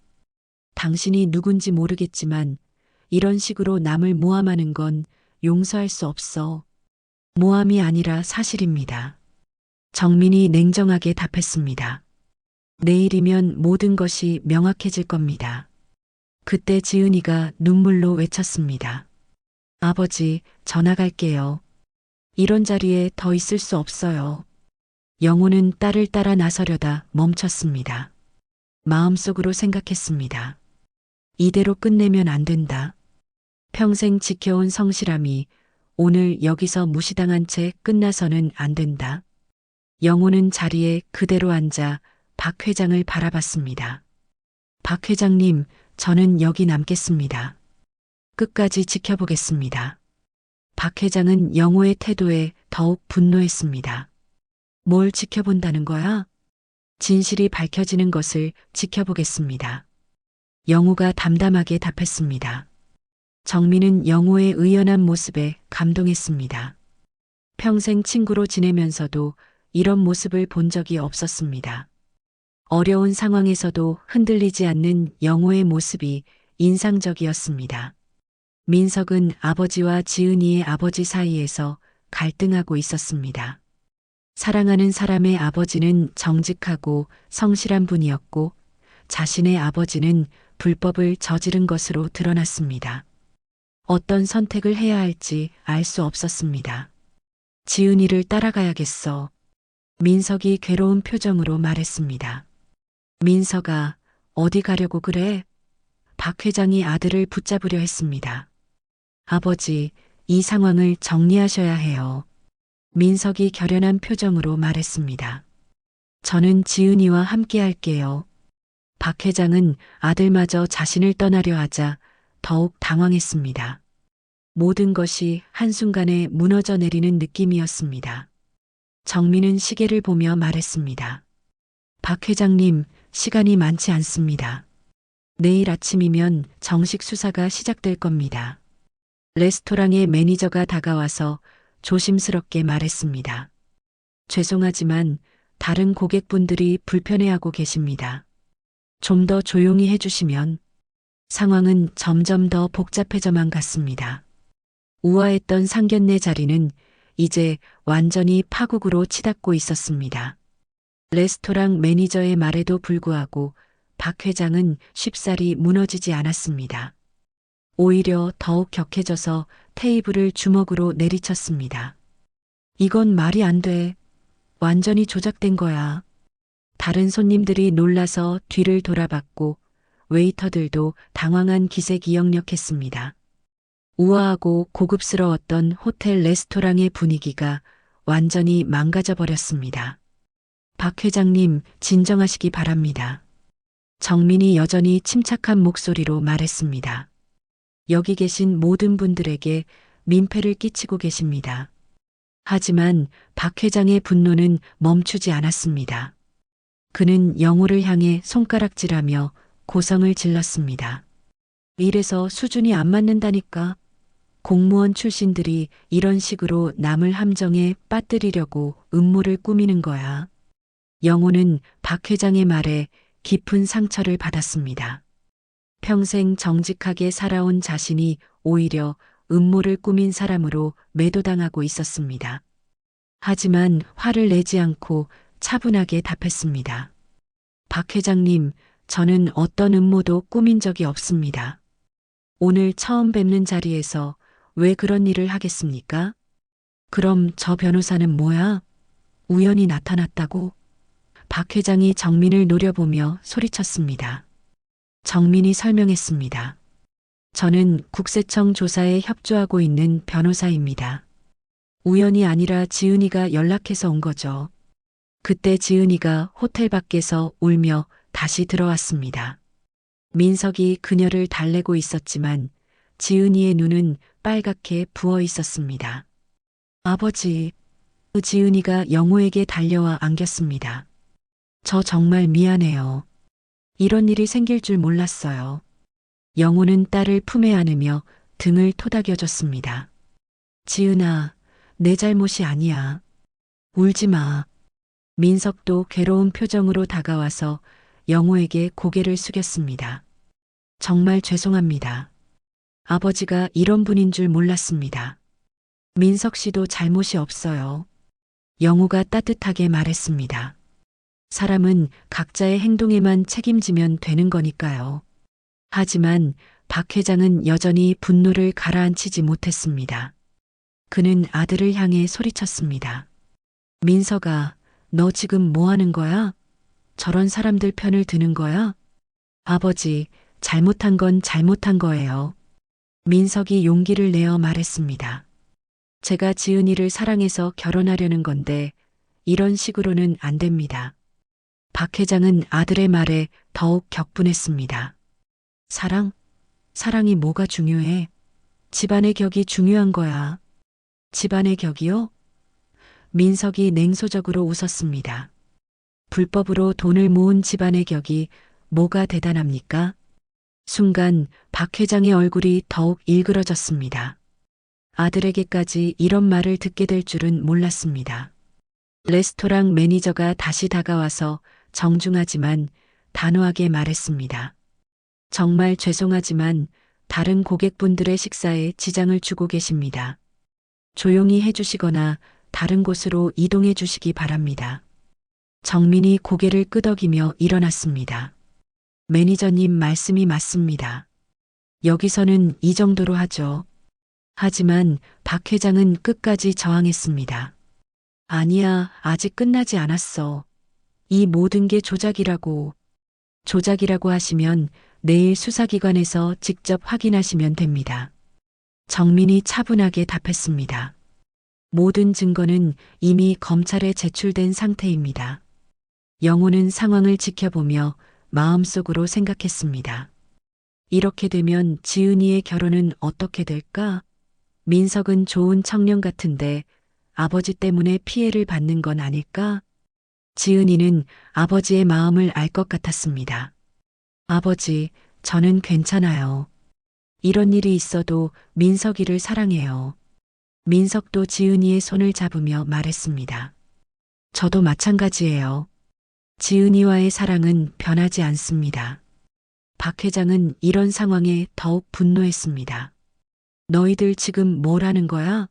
당신이 누군지 모르겠지만 이런 식으로 남을 모함하는 건 용서할 수 없어. 모함이 아니라 사실입니다. 정민이 냉정하게 답했습니다. 내일이면 모든 것이 명확해질 겁니다. 그때 지은이가 눈물로 외쳤습니다. 아버지, 전화 갈게요. 이런 자리에 더 있을 수 없어요. 영호는 딸을 따라 나서려다 멈췄습니다. 마음속으로 생각했습니다. 이대로 끝내면 안 된다. 평생 지켜온 성실함이 오늘 여기서 무시당한 채 끝나서는 안 된다. 영호는 자리에 그대로 앉아 박 회장을 바라봤습니다. 박 회장님, 저는 여기 남겠습니다. 끝까지 지켜보겠습니다. 박 회장은 영호의 태도에 더욱 분노했습니다. 뭘 지켜본다는 거야? 진실이 밝혀지는 것을 지켜보겠습니다. 영호가 담담하게 답했습니다. 정민은 영호의 의연한 모습에 감동했습니다. 평생 친구로 지내면서도 이런 모습을 본 적이 없었습니다. 어려운 상황에서도 흔들리지 않는 영호의 모습이 인상적이었습니다. 민석은 아버지와 지은이의 아버지 사이에서 갈등하고 있었습니다. 사랑하는 사람의 아버지는 정직하고 성실한 분이었고 자신의 아버지는 불법을 저지른 것으로 드러났습니다. 어떤 선택을 해야 할지 알 수 없었습니다. 지은이를 따라가야겠어. 민석이 괴로운 표정으로 말했습니다. 민석아, 어디 가려고 그래? 박 회장이 아들을 붙잡으려 했습니다. 아버지, 이 상황을 정리하셔야 해요. 민석이 결연한 표정으로 말했습니다. 저는 지은이와 함께 할게요. 박 회장은 아들마저 자신을 떠나려 하자 더욱 당황했습니다. 모든 것이 한순간에 무너져 내리는 느낌이었습니다. 정민은 시계를 보며 말했습니다. 박 회장님, 시간이 많지 않습니다. 내일 아침이면 정식 수사가 시작될 겁니다. 레스토랑의 매니저가 다가와서 조심스럽게 말했습니다. 죄송하지만 다른 고객분들이 불편해하고 계십니다. 좀 더 조용히 해주시면. 상황은 점점 더 복잡해져만 갔습니다. 우아했던 상견례 자리는 이제 완전히 파국으로 치닫고 있었습니다. 레스토랑 매니저의 말에도 불구하고 박 회장은 쉽사리 무너지지 않았습니다. 오히려 더욱 격해져서 테이블을 주먹으로 내리쳤습니다. 이건 말이 안 돼. 완전히 조작된 거야. 다른 손님들이 놀라서 뒤를 돌아봤고 웨이터들도 당황한 기색이 역력했습니다. 우아하고 고급스러웠던 호텔 레스토랑의 분위기가 완전히 망가져 버렸습니다. 박 회장님, 진정하시기 바랍니다. 정민이 여전히 침착한 목소리로 말했습니다. 여기 계신 모든 분들에게 민폐를 끼치고 계십니다. 하지만 박 회장의 분노는 멈추지 않았습니다. 그는 영호를 향해 손가락질하며 고성을 질렀습니다. 이래서 수준이 안 맞는다니까. 공무원 출신들이 이런 식으로 남을 함정에 빠뜨리려고 음모를 꾸미는 거야. 영호는 박 회장의 말에 깊은 상처를 받았습니다. 평생 정직하게 살아온 자신이 오히려 음모를 꾸민 사람으로 매도당하고 있었습니다. 하지만 화를 내지 않고 차분하게 답했습니다. 박 회장님, 저는 어떤 음모도 꾸민 적이 없습니다. 오늘 처음 뵙는 자리에서 왜 그런 일을 하겠습니까? 그럼 저 변호사는 뭐야? 우연히 나타났다고? 박 회장이 정민을 노려보며 소리쳤습니다. 정민이 설명했습니다. 저는 국세청 조사에 협조하고 있는 변호사입니다. 우연이 아니라 지은이가 연락해서 온 거죠. 그때 지은이가 호텔 밖에서 울며 다시 들어왔습니다. 민석이 그녀를 달래고 있었지만 지은이의 눈은 빨갛게 부어 있었습니다. 아버지, 지은이가 영호에게 달려와 안겼습니다. 저 정말 미안해요. 이런 일이 생길 줄 몰랐어요. 영호는 딸을 품에 안으며 등을 토닥여줬습니다. 지은아, 내 잘못이 아니야. 울지 마. 민석도 괴로운 표정으로 다가와서 영호에게 고개를 숙였습니다. 정말 죄송합니다. 아버지가 이런 분인 줄 몰랐습니다. 민석 씨도 잘못이 없어요. 영호가 따뜻하게 말했습니다. 사람은 각자의 행동에만 책임지면 되는 거니까요. 하지만 박 회장은 여전히 분노를 가라앉히지 못했습니다. 그는 아들을 향해 소리쳤습니다. 민석아, 너 지금 뭐 하는 거야? 저런 사람들 편을 드는 거야? 아버지, 잘못한 건 잘못한 거예요. 민석이 용기를 내어 말했습니다. 제가 지은이를 사랑해서 결혼하려는 건데 이런 식으로는 안 됩니다. 박 회장은 아들의 말에 더욱 격분했습니다. 사랑? 사랑이 뭐가 중요해? 집안의 격이 중요한 거야. 집안의 격이요? 민석이 냉소적으로 웃었습니다. 불법으로 돈을 모은 집안의 격이 뭐가 대단합니까? 순간 박 회장의 얼굴이 더욱 일그러졌습니다. 아들에게까지 이런 말을 듣게 될 줄은 몰랐습니다. 레스토랑 매니저가 다시 다가와서 정중하지만 단호하게 말했습니다. 정말 죄송하지만 다른 고객분들의 식사에 지장을 주고 계십니다. 조용히 해주시거나 다른 곳으로 이동해 주시기 바랍니다. 정민이 고개를 끄덕이며 일어났습니다. 매니저님 말씀이 맞습니다. 여기서는 이 정도로 하죠. 하지만 박 회장은 끝까지 저항했습니다. 아니야, 아직 끝나지 않았어. 이 모든 게 조작이라고. 조작이라고 하시면 내일 수사기관에서 직접 확인하시면 됩니다. 정민이 차분하게 답했습니다. 모든 증거는 이미 검찰에 제출된 상태입니다. 영호는 상황을 지켜보며 마음속으로 생각했습니다. 이렇게 되면 지은이의 결혼은 어떻게 될까? 민석은 좋은 청년 같은데 아버지 때문에 피해를 받는 건 아닐까? 지은이는 아버지의 마음을 알 것 같았습니다. 아버지, 저는 괜찮아요. 이런 일이 있어도 민석이를 사랑해요. 민석도 지은이의 손을 잡으며 말했습니다. 저도 마찬가지예요. 지은이와의 사랑은 변하지 않습니다. 박 회장은 이런 상황에 더욱 분노했습니다. 너희들 지금 뭘 하는 거야?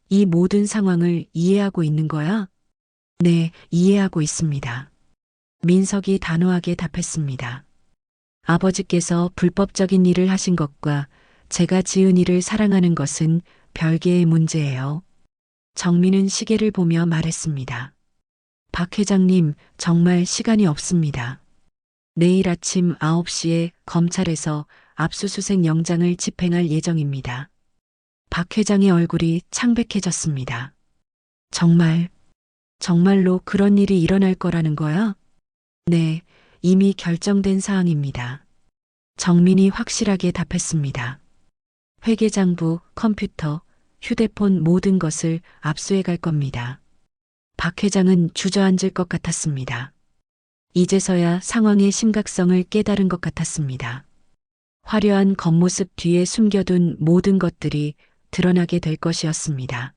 이 모든 상황을 이해하고 있는 거야? 네, 이해하고 있습니다. 민석이 단호하게 답했습니다. 아버지께서 불법적인 일을 하신 것과 제가 지은이를 사랑하는 것은 별개의 문제예요. 정민은 시계를 보며 말했습니다. 박 회장님, 정말 시간이 없습니다. 내일 아침 9시에 검찰에서 압수수색 영장을 집행할 예정입니다. 박 회장의 얼굴이 창백해졌습니다. 정말로 그런 일이 일어날 거라는 거야? 네, 이미 결정된 사항입니다. 정민이 확실하게 답했습니다. 회계장부, 컴퓨터, 휴대폰 모든 것을 압수해 갈 겁니다. 박 회장은 주저앉을 것 같았습니다. 이제서야 상황의 심각성을 깨달은 것 같았습니다. 화려한 겉모습 뒤에 숨겨둔 모든 것들이 드러나게 될 것이었습니다.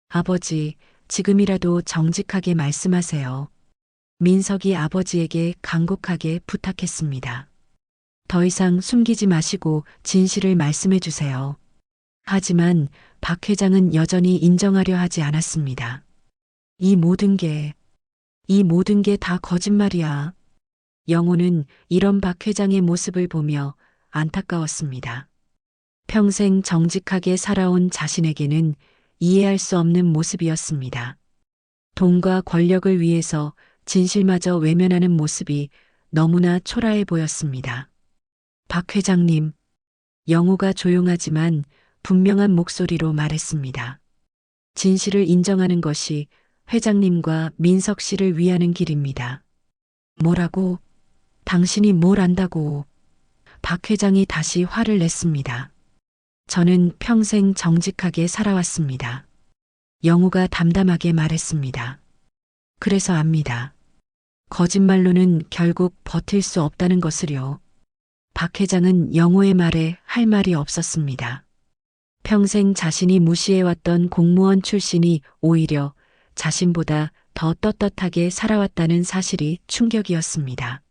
아버지, 지금이라도 정직하게 말씀하세요. 민석이 아버지에게 간곡하게 부탁했습니다. 더 이상 숨기지 마시고 진실을 말씀해 주세요. 하지만 박 회장은 여전히 인정하려 하지 않았습니다. 이 모든 게 다 거짓말이야. 영호는 이런 박 회장의 모습을 보며 안타까웠습니다. 평생 정직하게 살아온 자신에게는 이해할 수 없는 모습이었습니다. 돈과 권력을 위해서 진실마저 외면하는 모습이 너무나 초라해 보였습니다. 박 회장님, 영호가 조용하지만 분명한 목소리로 말했습니다. 진실을 인정하는 것이 회장님과 민석 씨를 위하는 길입니다. 뭐라고? 당신이 뭘 안다고? 박 회장이 다시 화를 냈습니다. 저는 평생 정직하게 살아왔습니다. 영호가 담담하게 말했습니다. 그래서 압니다. 거짓말로는 결국 버틸 수 없다는 것을요. 박 회장은 영호의 말에 할 말이 없었습니다. 평생 자신이 무시해왔던 공무원 출신이 오히려 자신보다 더 떳떳하게 살아왔다는 사실이 충격이었습니다.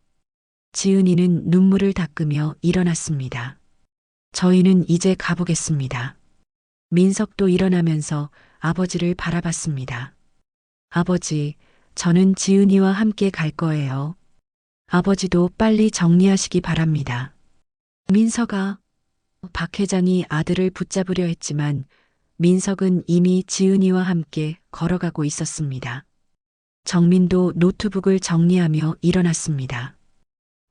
지은이는 눈물을 닦으며 일어났습니다. 저희는 이제 가보겠습니다. 민석도 일어나면서 아버지를 바라봤습니다. 아버지, 저는 지은이와 함께 갈 거예요. 아버지도 빨리 정리하시기 바랍니다. 민석아, 박 회장이 아들을 붙잡으려 했지만 민석은 이미 지은이와 함께 걸어가고 있었습니다. 정민도 노트북을 정리하며 일어났습니다.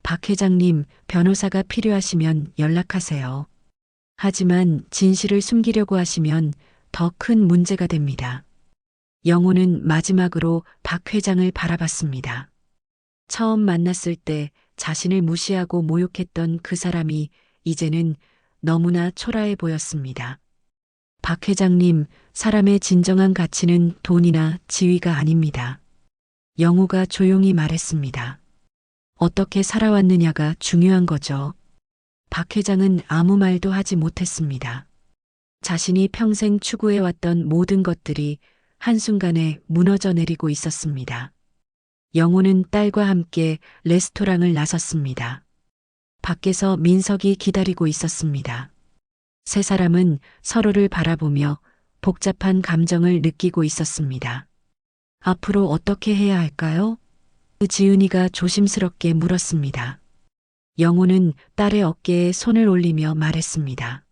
박 회장님, 변호사가 필요하시면 연락하세요. 하지만 진실을 숨기려고 하시면 더 큰 문제가 됩니다. 영호는 마지막으로 박 회장을 바라봤습니다. 처음 만났을 때 자신을 무시하고 모욕했던 그 사람이 이제는 너무나 초라해 보였습니다. 박 회장님, 사람의 진정한 가치는 돈이나 지위가 아닙니다. 영호가 조용히 말했습니다. 어떻게 살아왔느냐가 중요한 거죠. 박 회장은 아무 말도 하지 못했습니다. 자신이 평생 추구해왔던 모든 것들이 한순간에 무너져 내리고 있었습니다. 영호는 딸과 함께 레스토랑을 나섰습니다. 밖에서 민석이 기다리고 있었습니다. 세 사람은 서로를 바라보며 복잡한 감정을 느끼고 있었습니다. 앞으로 어떻게 해야 할까요? 지은이가 조심스럽게 물었습니다. 영호는 딸의 어깨에 손을 올리며 말했습니다.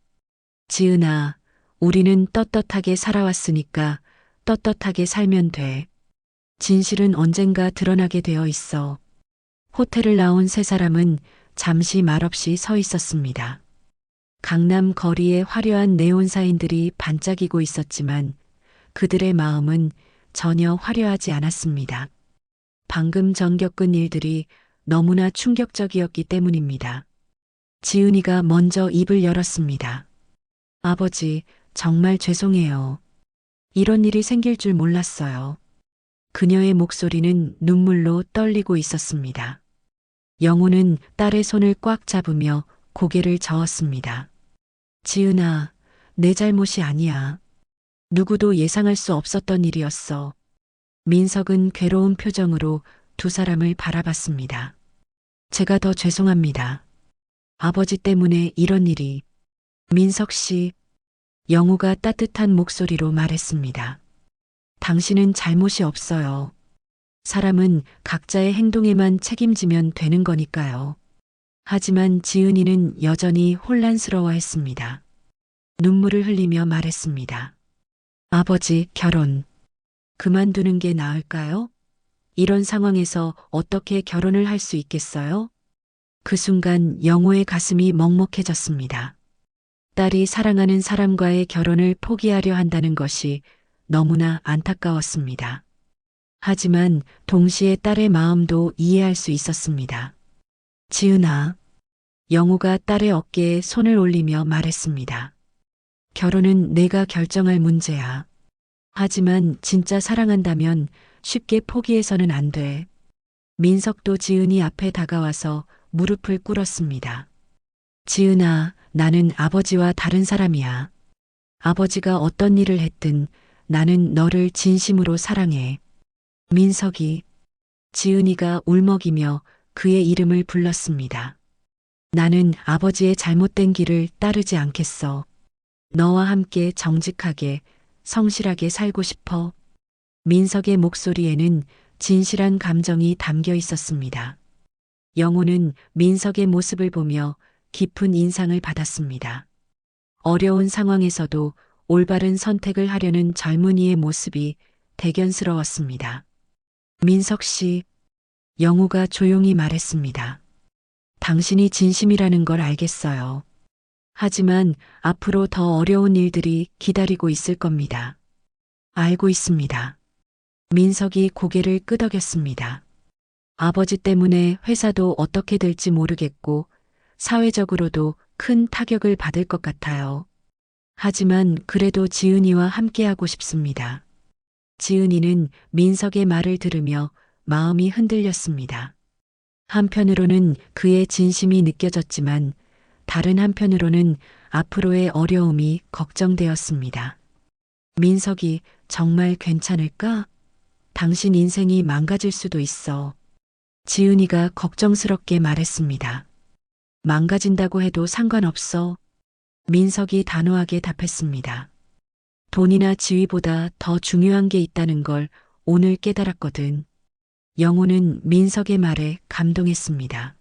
지은아, 우리는 떳떳하게 살아왔으니까 떳떳하게 살면 돼. 진실은 언젠가 드러나게 되어 있어. 호텔을 나온 세 사람은 잠시 말없이 서 있었습니다. 강남 거리에 화려한 네온사인들이 반짝이고 있었지만 그들의 마음은 전혀 화려하지 않았습니다. 방금 전 겪은 일들이 너무나 충격적이었기 때문입니다. 지은이가 먼저 입을 열었습니다. 아버지, 정말 죄송해요. 이런 일이 생길 줄 몰랐어요. 그녀의 목소리는 눈물로 떨리고 있었습니다. 영우는 딸의 손을 꽉 잡으며 고개를 저었습니다. 지은아, 내 잘못이 아니야. 누구도 예상할 수 없었던 일이었어. 민석은 괴로운 표정으로 두 사람을 바라봤습니다. 제가 더 죄송합니다. 아버지 때문에 이런 일이. 민석 씨, 영우가 따뜻한 목소리로 말했습니다. 당신은 잘못이 없어요. 사람은 각자의 행동에만 책임지면 되는 거니까요. 하지만 지은이는 여전히 혼란스러워했습니다. 눈물을 흘리며 말했습니다. 아버지, 결혼. 그만두는 게 나을까요? 이런 상황에서 어떻게 결혼을 할 수 있겠어요? 그 순간 영호의 가슴이 먹먹해졌습니다. 딸이 사랑하는 사람과의 결혼을 포기하려 한다는 것이 너무나 안타까웠습니다. 하지만 동시에 딸의 마음도 이해할 수 있었습니다. 지은아, 영호가 딸의 어깨에 손을 올리며 말했습니다. 결혼은 내가 결정할 문제야. 하지만 진짜 사랑한다면 쉽게 포기해서는 안 돼. 민석도 지은이 앞에 다가와서 무릎을 꿇었습니다. 지은아, 나는 아버지와 다른 사람이야. 아버지가 어떤 일을 했든 나는 너를 진심으로 사랑해. 민석이, 지은이가 울먹이며 그의 이름을 불렀습니다. 나는 아버지의 잘못된 길을 따르지 않겠어. 너와 함께 정직하게, 성실하게 살고 싶어. 민석의 목소리에는 진실한 감정이 담겨 있었습니다. 영호는 민석의 모습을 보며 깊은 인상을 받았습니다. 어려운 상황에서도 올바른 선택을 하려는 젊은이의 모습이 대견스러웠습니다. 민석 씨, 영호가 조용히 말했습니다. 당신이 진심이라는 걸 알겠어요. 하지만 앞으로 더 어려운 일들이 기다리고 있을 겁니다. 알고 있습니다. 민석이 고개를 끄덕였습니다. 아버지 때문에 회사도 어떻게 될지 모르겠고 사회적으로도 큰 타격을 받을 것 같아요. 하지만 그래도 지은이와 함께하고 싶습니다. 지은이는 민석의 말을 들으며 마음이 흔들렸습니다. 한편으로는 그의 진심이 느껴졌지만 다른 한편으로는 앞으로의 어려움이 걱정되었습니다. 민석이 정말 괜찮을까? 당신 인생이 망가질 수도 있어. 지은이가 걱정스럽게 말했습니다. 망가진다고 해도 상관없어. 민석이 단호하게 답했습니다. 돈이나 지위보다 더 중요한 게 있다는 걸 오늘 깨달았거든. 영호는 민석의 말에 감동했습니다.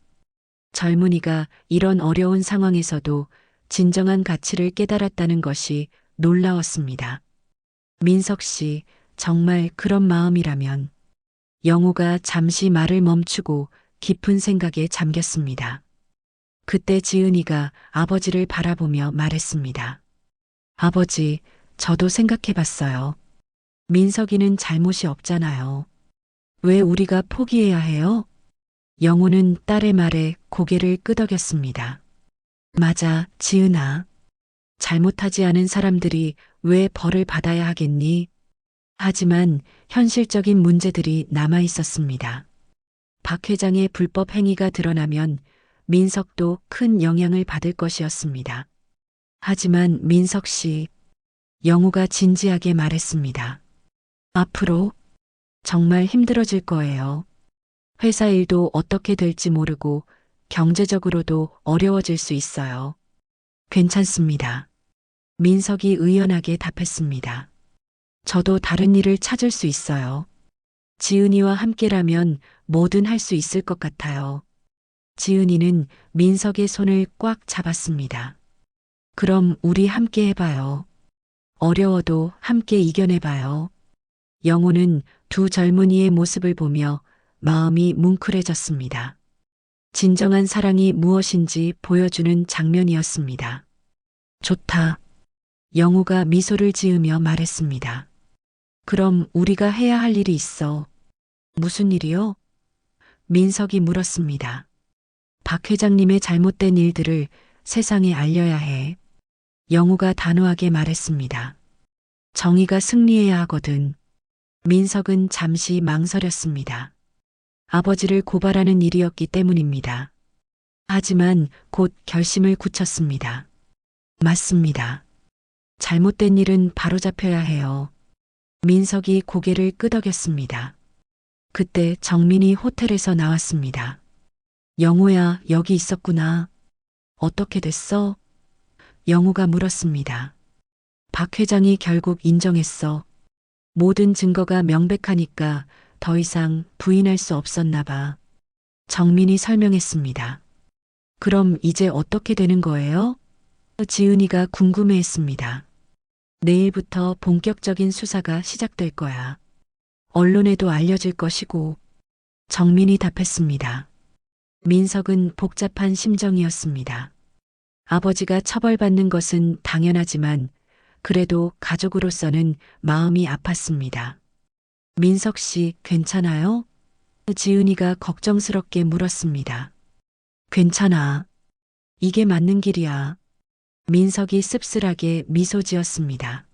젊은이가 이런 어려운 상황에서도 진정한 가치를 깨달았다는 것이 놀라웠습니다. 민석 씨, 정말 그런 마음이라면. 영호가 잠시 말을 멈추고 깊은 생각에 잠겼습니다. 그때 지은이가 아버지를 바라보며 말했습니다. 아버지, 저도 생각해 봤어요. 민석이는 잘못이 없잖아요. 왜 우리가 포기해야 해요? 영호는 딸의 말에 고개를 끄덕였습니다. 맞아, 지은아. 잘못하지 않은 사람들이 왜 벌을 받아야 하겠니? 하지만 현실적인 문제들이 남아 있었습니다. 박 회장의 불법 행위가 드러나면 민석도 큰 영향을 받을 것이었습니다. 하지만 민석 씨, 영우가 진지하게 말했습니다. 앞으로 정말 힘들어질 거예요. 회사 일도 어떻게 될지 모르고 경제적으로도 어려워질 수 있어요. 괜찮습니다. 민석이 의연하게 답했습니다. 저도 다른 일을 찾을 수 있어요. 지은이와 함께라면 뭐든 할 수 있을 것 같아요. 지은이는 민석의 손을 꽉 잡았습니다. 그럼 우리 함께 해봐요. 어려워도 함께 이겨내봐요. 영호는 두 젊은이의 모습을 보며 마음이 뭉클해졌습니다. 진정한 사랑이 무엇인지 보여주는 장면이었습니다. 좋다. 영호가 미소를 지으며 말했습니다. 그럼 우리가 해야 할 일이 있어. 무슨 일이요? 민석이 물었습니다. 박 회장님의 잘못된 일들을 세상에 알려야 해. 영호가 단호하게 말했습니다. 정의가 승리해야 하거든. 민석은 잠시 망설였습니다. 아버지를 고발하는 일이었기 때문입니다. 하지만 곧 결심을 굳혔습니다. 맞습니다. 잘못된 일은 바로잡혀야 해요. 민석이 고개를 끄덕였습니다. 그때 정민이 호텔에서 나왔습니다. 영호야, 여기 있었구나. 어떻게 됐어? 영호가 물었습니다. 박 회장이 결국 인정했어. 모든 증거가 명백하니까 더 이상 부인할 수 없었나 봐. 정민이 설명했습니다. 그럼 이제 어떻게 되는 거예요? 지은이가 궁금해했습니다. 내일부터 본격적인 수사가 시작될 거야. 언론에도 알려질 것이고. 정민이 답했습니다. 민석은 복잡한 심정이었습니다. 아버지가 처벌받는 것은 당연하지만 그래도 가족으로서는 마음이 아팠습니다. 민석 씨, 괜찮아요? 지은이가 걱정스럽게 물었습니다. 괜찮아. 이게 맞는 길이야. 민석이 씁쓸하게 미소 지었습니다.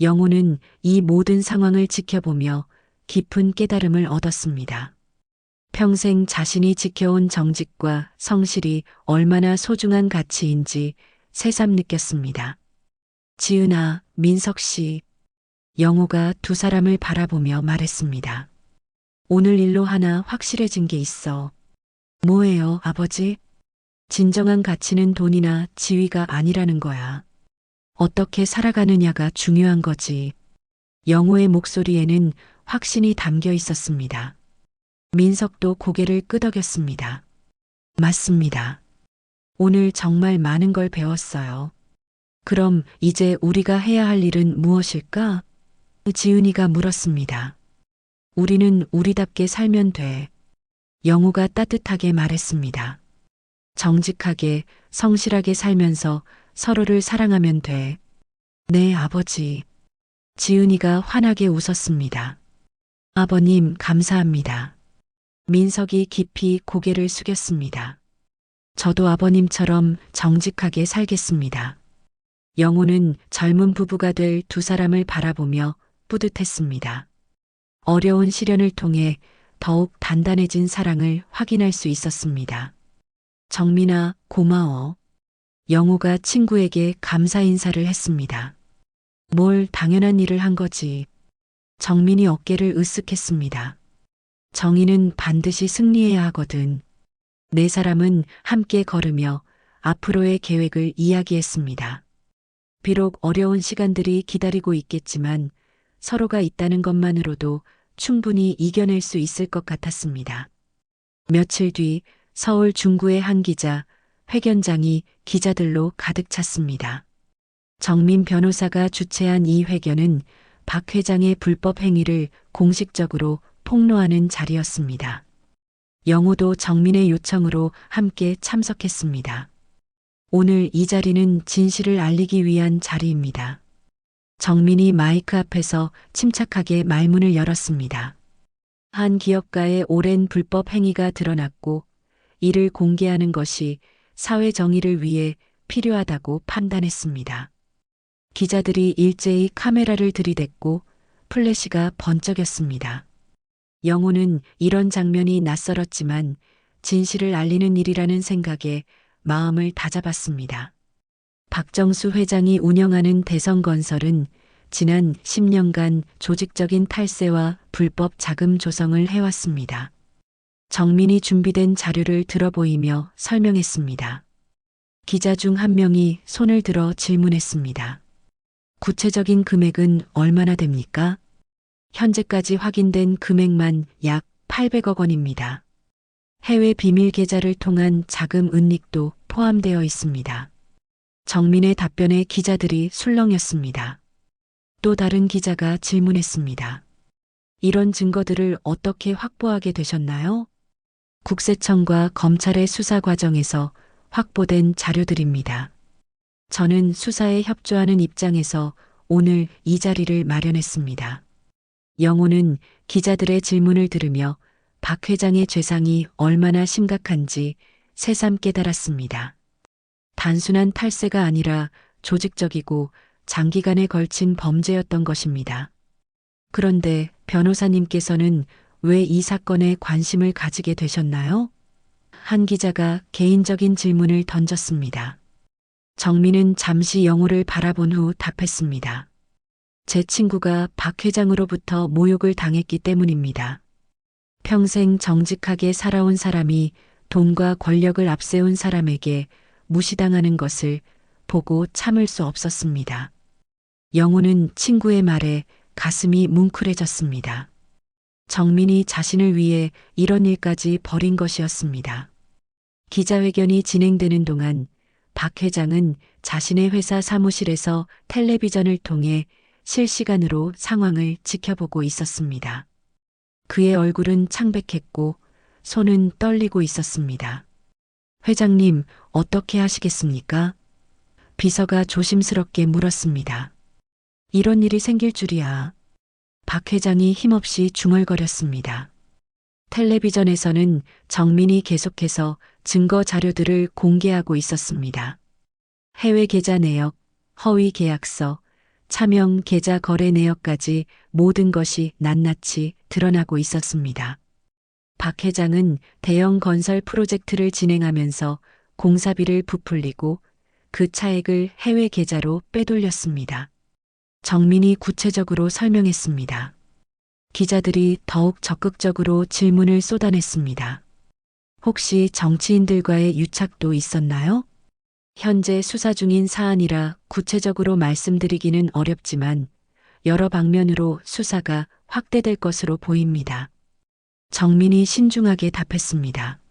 영호는 이 모든 상황을 지켜보며 깊은 깨달음을 얻었습니다. 평생 자신이 지켜온 정직과 성실이 얼마나 소중한 가치인지 새삼 느꼈습니다. 지은아, 민석 씨. 영호가 두 사람을 바라보며 말했습니다. 오늘 일로 하나 확실해진 게 있어. 뭐예요, 아버지? 진정한 가치는 돈이나 지위가 아니라는 거야. 어떻게 살아가느냐가 중요한 거지. 영호의 목소리에는 확신이 담겨 있었습니다. 민석도 고개를 끄덕였습니다. 맞습니다. 오늘 정말 많은 걸 배웠어요. 그럼 이제 우리가 해야 할 일은 무엇일까? 지은이가 물었습니다. 우리는 우리답게 살면 돼. 영호가 따뜻하게 말했습니다. 정직하게, 성실하게 살면서 서로를 사랑하면 돼. 네, 아버지. 지은이가 환하게 웃었습니다. 아버님, 감사합니다. 민석이 깊이 고개를 숙였습니다. 저도 아버님처럼 정직하게 살겠습니다. 영호는 젊은 부부가 될 두 사람을 바라보며 뿌듯했습니다. 어려운 시련을 통해 더욱 단단해진 사랑을 확인할 수 있었습니다. 정민아, 고마워. 영호가 친구에게 감사 인사를 했습니다. 뭘 당연한 일을 한 거지. 정민이 어깨를 으쓱했습니다. 정의는 반드시 승리해야 하거든. 네 사람은 함께 걸으며 앞으로의 계획을 이야기했습니다. 비록 어려운 시간들이 기다리고 있겠지만 서로가 있다는 것만으로도 충분히 이겨낼 수 있을 것 같았습니다. 며칠 뒤 서울 중구의 한 기자, 회견장이 기자들로 가득 찼습니다. 정민 변호사가 주최한 이 회견은 박 회장의 불법 행위를 공식적으로 폭로하는 자리였습니다. 영호도 정민의 요청으로 함께 참석했습니다. 오늘 이 자리는 진실을 알리기 위한 자리입니다. 정민이 마이크 앞에서 침착하게 말문을 열었습니다. 한 기업가의 오랜 불법 행위가 드러났고 이를 공개하는 것이 사회 정의를 위해 필요하다고 판단했습니다. 기자들이 일제히 카메라를 들이댔고 플래시가 번쩍였습니다. 영호는 이런 장면이 낯설었지만 진실을 알리는 일이라는 생각에 마음을 다잡았습니다. 박정수 회장이 운영하는 대성건설은 지난 10년간 조직적인 탈세와 불법 자금 조성을 해왔습니다. 정민이 준비된 자료를 들어보이며 설명했습니다. 기자 중 한 명이 손을 들어 질문했습니다. 구체적인 금액은 얼마나 됩니까? 현재까지 확인된 금액만 약 800억 원입니다. 해외 비밀 계좌를 통한 자금 은닉도 포함되어 있습니다. 정민의 답변에 기자들이 술렁였습니다. 또 다른 기자가 질문했습니다. 이런 증거들을 어떻게 확보하게 되셨나요? 국세청과 검찰의 수사 과정에서 확보된 자료들입니다. 저는 수사에 협조하는 입장에서 오늘 이 자리를 마련했습니다. 영호는 기자들의 질문을 들으며 박 회장의 죄상이 얼마나 심각한지 새삼 깨달았습니다. 단순한 탈세가 아니라 조직적이고 장기간에 걸친 범죄였던 것입니다. 그런데 변호사님께서는 왜 이 사건에 관심을 가지게 되셨나요? 한 기자가 개인적인 질문을 던졌습니다. 정민은 잠시 영호를 바라본 후 답했습니다. 제 친구가 박 회장으로부터 모욕을 당했기 때문입니다. 평생 정직하게 살아온 사람이 돈과 권력을 앞세운 사람에게 무시당하는 것을 보고 참을 수 없었습니다. 영호는 친구의 말에 가슴이 뭉클해졌습니다. 정민이 자신을 위해 이런 일까지 벌인 것이었습니다. 기자회견이 진행되는 동안 박 회장은 자신의 회사 사무실에서 텔레비전을 통해 실시간으로 상황을 지켜보고 있었습니다. 그의 얼굴은 창백했고 손은 떨리고 있었습니다. 회장님, 어떻게 하시겠습니까? 비서가 조심스럽게 물었습니다. 이런 일이 생길 줄이야. 박 회장이 힘없이 중얼거렸습니다. 텔레비전에서는 정민이 계속해서 증거 자료들을 공개하고 있었습니다. 해외 계좌 내역, 허위 계약서, 차명 계좌 거래 내역까지 모든 것이 낱낱이 드러나고 있었습니다. 박 회장은 대형 건설 프로젝트를 진행하면서 공사비를 부풀리고 그 차액을 해외 계좌로 빼돌렸습니다. 정민이 구체적으로 설명했습니다. 기자들이 더욱 적극적으로 질문을 쏟아냈습니다. 혹시 정치인들과의 유착도 있었나요? 현재 수사 중인 사안이라 구체적으로 말씀드리기는 어렵지만 여러 방면으로 수사가 확대될 것으로 보입니다. 정민이 신중하게 답했습니다.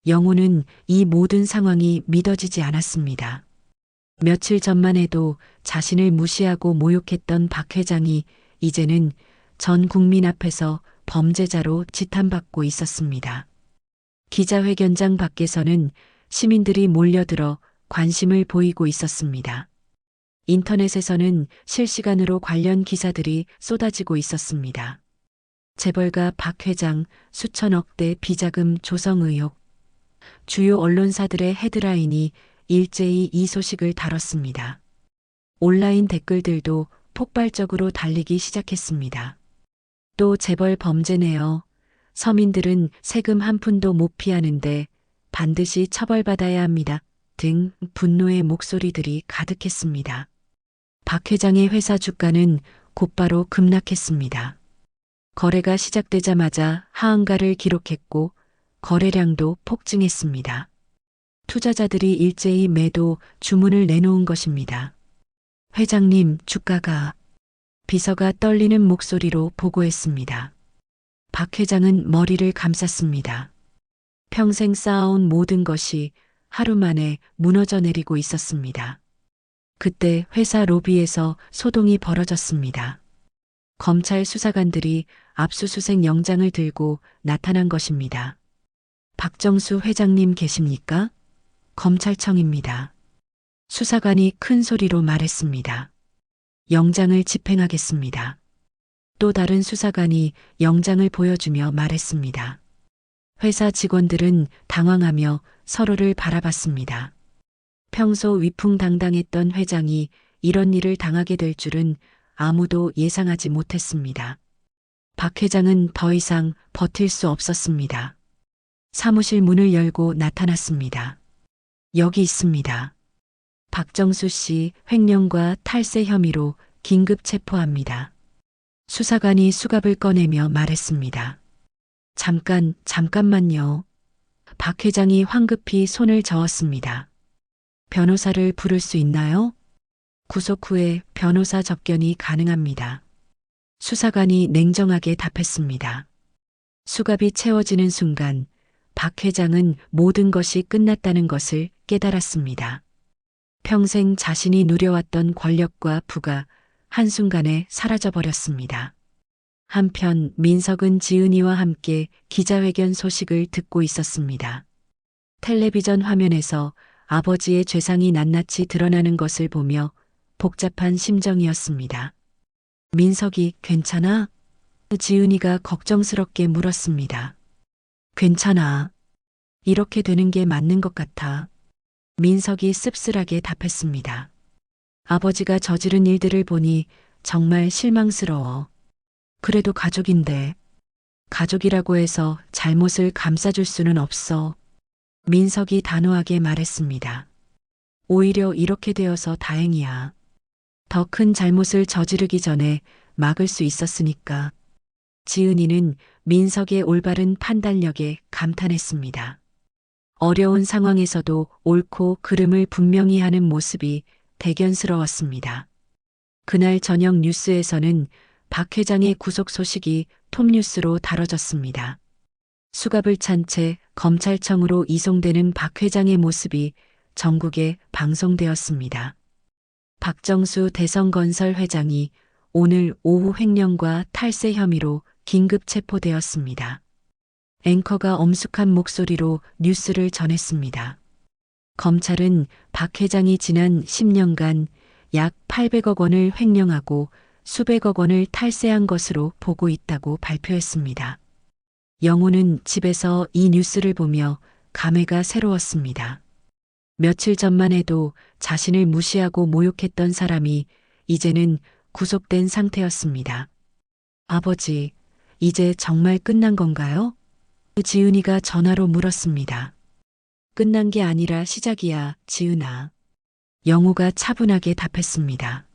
영호는 이 모든 상황이 믿어지지 않았습니다. 며칠 전만 해도 자신을 무시하고 모욕했던 박 회장이 이제는 전 국민 앞에서 범죄자로 지탄받고 있었습니다. 기자회견장 밖에서는 시민들이 몰려들어 관심을 보이고 있었습니다. 인터넷에서는 실시간으로 관련 기사들이 쏟아지고 있었습니다. 재벌가 박 회장 수천억대 비자금 조성 의혹. 주요 언론사들의 헤드라인이 일제히 이 소식을 다뤘습니다. 온라인 댓글들도 폭발적으로 달리기 시작했습니다. 또 재벌 범죄네요. 서민들은 세금 한 푼도 못 피하는데 반드시 처벌받아야 합니다. 등 분노의 목소리들이 가득했습니다. 박 회장의 회사 주가는 곧바로 급락했습니다. 거래가 시작되자마자 하한가를 기록했고 거래량도 폭증했습니다. 투자자들이 일제히 매도 주문을 내놓은 것입니다. 회장님, 주가가... 비서가 떨리는 목소리로 보고했습니다. 박 회장은 머리를 감쌌습니다. 평생 쌓아온 모든 것이 하루 만에 무너져 내리고 있었습니다. 그때 회사 로비에서 소동이 벌어졌습니다. 검찰 수사관들이 압수수색 영장을 들고 나타난 것입니다. 박정수 회장님 계십니까? 검찰청입니다. 수사관이 큰 소리로 말했습니다. 영장을 집행하겠습니다. 또 다른 수사관이 영장을 보여주며 말했습니다. 회사 직원들은 당황하며 서로를 바라봤습니다. 평소 위풍당당했던 회장이 이런 일을 당하게 될 줄은 아무도 예상하지 못했습니다. 박 회장은 더 이상 버틸 수 없었습니다. 사무실 문을 열고 나타났습니다. 여기 있습니다. 박정수 씨 횡령과 탈세 혐의로 긴급 체포합니다. 수사관이 수갑을 꺼내며 말했습니다. 잠깐만요. 박 회장이 황급히 손을 저었습니다. 변호사를 부를 수 있나요? 구속 후에 변호사 접견이 가능합니다. 수사관이 냉정하게 답했습니다. 수갑이 채워지는 순간 박 회장은 모든 것이 끝났다는 것을 깨달았습니다. 평생 자신이 누려왔던 권력과 부가 한순간에 사라져버렸습니다. 한편 민석은 지은이와 함께 기자회견 소식을 듣고 있었습니다. 텔레비전 화면에서 아버지의 죄상이 낱낱이 드러나는 것을 보며 복잡한 심정이었습니다. 민석이 괜찮아? 지은이가 걱정스럽게 물었습니다. 괜찮아. 이렇게 되는 게 맞는 것 같아. 민석이 씁쓸하게 답했습니다. 아버지가 저지른 일들을 보니 정말 실망스러워. 그래도 가족인데. 가족이라고 해서 잘못을 감싸줄 수는 없어. 민석이 단호하게 말했습니다. 오히려 이렇게 되어서 다행이야. 더 큰 잘못을 저지르기 전에 막을 수 있었으니까. 지은이는 민석의 올바른 판단력에 감탄했습니다. 어려운 상황에서도 옳고 그름을 분명히 하는 모습이 대견스러웠습니다. 그날 저녁 뉴스에서는 박 회장의 구속 소식이 톱뉴스로 다뤄졌습니다. 수갑을 찬 채 검찰청으로 이송되는 박 회장의 모습이 전국에 방송되었습니다. 박정수 대성건설 회장이 오늘 오후 횡령과 탈세 혐의로 긴급 체포되었습니다. 앵커가 엄숙한 목소리로 뉴스를 전했습니다. 검찰은 박 회장이 지난 10년간 약 800억 원을 횡령하고 수백억 원을 탈세한 것으로 보고 있다고 발표했습니다. 영호는 집에서 이 뉴스를 보며 감회가 새로웠습니다. 며칠 전만 해도 자신을 무시하고 모욕했던 사람이 이제는 구속된 상태였습니다. 아버지, 이제 정말 끝난 건가요? 지은이가 전화로 물었습니다. 끝난 게 아니라 시작이야, 지은아. 영호가 차분하게 답했습니다.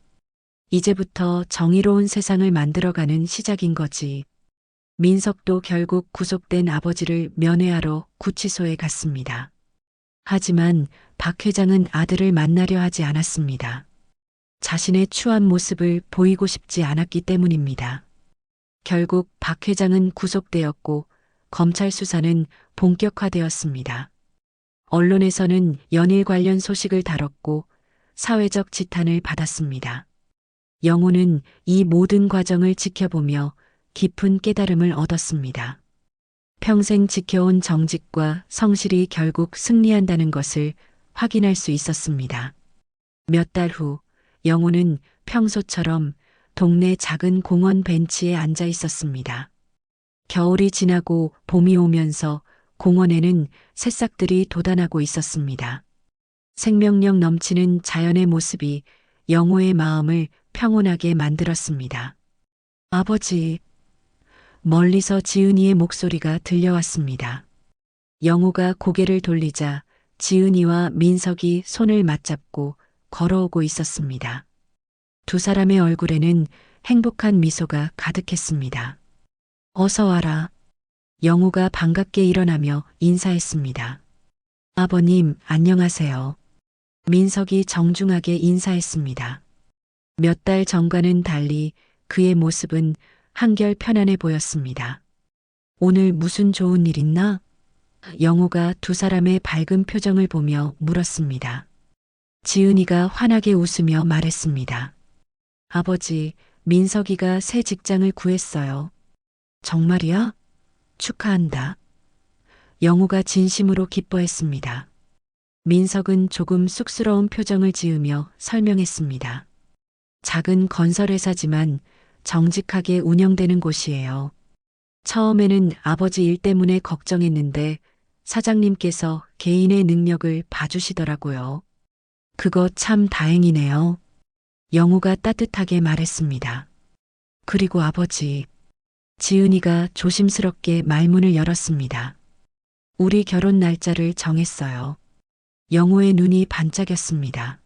이제부터 정의로운 세상을 만들어가는 시작인 거지. 민석도 결국 구속된 아버지를 면회하러 구치소에 갔습니다. 하지만 박 회장은 아들을 만나려 하지 않았습니다. 자신의 추한 모습을 보이고 싶지 않았기 때문입니다. 결국 박 회장은 구속되었고 검찰 수사는 본격화되었습니다. 언론에서는 연일 관련 소식을 다뤘고 사회적 지탄을 받았습니다. 영호는 이 모든 과정을 지켜보며 깊은 깨달음을 얻었습니다. 평생 지켜온 정직과 성실이 결국 승리한다는 것을 확인할 수 있었습니다. 몇 달 후 영호는 평소처럼 동네 작은 공원 벤치에 앉아 있었습니다. 겨울이 지나고 봄이 오면서 공원에는 새싹들이 돋아나고 있었습니다. 생명력 넘치는 자연의 모습이 영호의 마음을 평온하게 만들었습니다. 아버지, 멀리서 지은이의 목소리가 들려왔습니다. 영호가 고개를 돌리자 지은이와 민석이 손을 맞잡고 걸어오고 있었습니다. 두 사람의 얼굴에는 행복한 미소가 가득했습니다. 어서 와라. 영호가 반갑게 일어나며 인사했습니다. 아버님, 안녕하세요. 민석이 정중하게 인사했습니다. 몇 달 전과는 달리 그의 모습은 한결 편안해 보였습니다. 오늘 무슨 좋은 일 있나? 영호가 두 사람의 밝은 표정을 보며 물었습니다. 지은이가 환하게 웃으며 말했습니다. 아버지, 민석이가 새 직장을 구했어요. 정말이야? 축하한다. 영호가 진심으로 기뻐했습니다. 민석은 조금 쑥스러운 표정을 지으며 설명했습니다. 작은 건설회사지만 정직하게 운영되는 곳이에요. 처음에는 아버지 일 때문에 걱정했는데 사장님께서 개인의 능력을 봐주시더라고요. 그거 참 다행이네요. 영호가 따뜻하게 말했습니다. 그리고 아버지, 지은이가 조심스럽게 말문을 열었습니다. 우리 결혼 날짜를 정했어요. 영호의 눈이 반짝였습니다.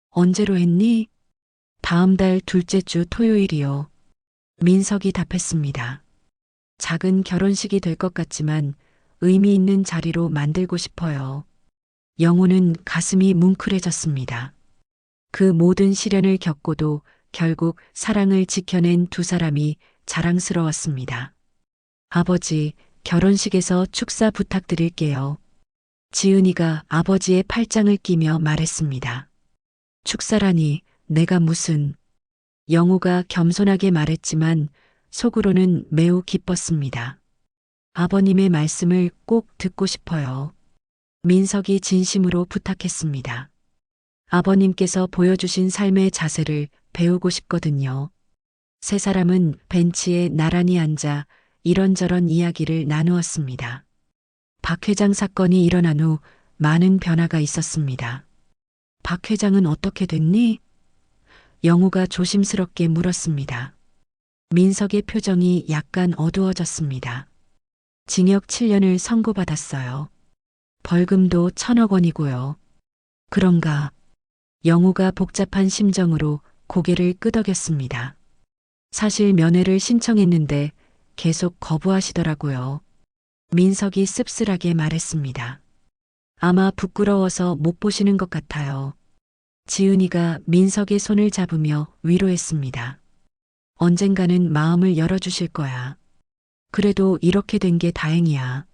언제로 했니? 다음 달 둘째 주 토요일이요. 민석이 답했습니다. 작은 결혼식이 될 것 같지만 의미 있는 자리로 만들고 싶어요. 영호는 가슴이 뭉클해졌습니다. 그 모든 시련을 겪고도 결국 사랑을 지켜낸 두 사람이 자랑스러웠습니다. 아버지, 결혼식에서 축사 부탁드릴게요. 지은이가 아버지의 팔짱을 끼며 말했습니다. 축사라니, 내가 무슨... 영호가 겸손하게 말했지만 속으로는 매우 기뻤습니다. 아버님의 말씀을 꼭 듣고 싶어요. 민석이 진심으로 부탁했습니다. 아버님께서 보여주신 삶의 자세를 배우고 싶거든요. 세 사람은 벤치에 나란히 앉아 이런저런 이야기를 나누었습니다. 박 회장 사건이 일어난 후 많은 변화가 있었습니다. 박 회장은 어떻게 됐니? 영우가 조심스럽게 물었습니다. 민석의 표정이 약간 어두워졌습니다. 징역 7년을 선고받았어요. 벌금도 1,000억 원이고요. 그런가? 영우가 복잡한 심정으로 고개를 끄덕였습니다. 사실 면회를 신청했는데 계속 거부하시더라고요. 민석이 씁쓸하게 말했습니다. 아마 부끄러워서 못 보시는 것 같아요. 지은이가 민석의 손을 잡으며 위로했습니다. 언젠가는 마음을 열어주실 거야. 그래도 이렇게 된 게 다행이야.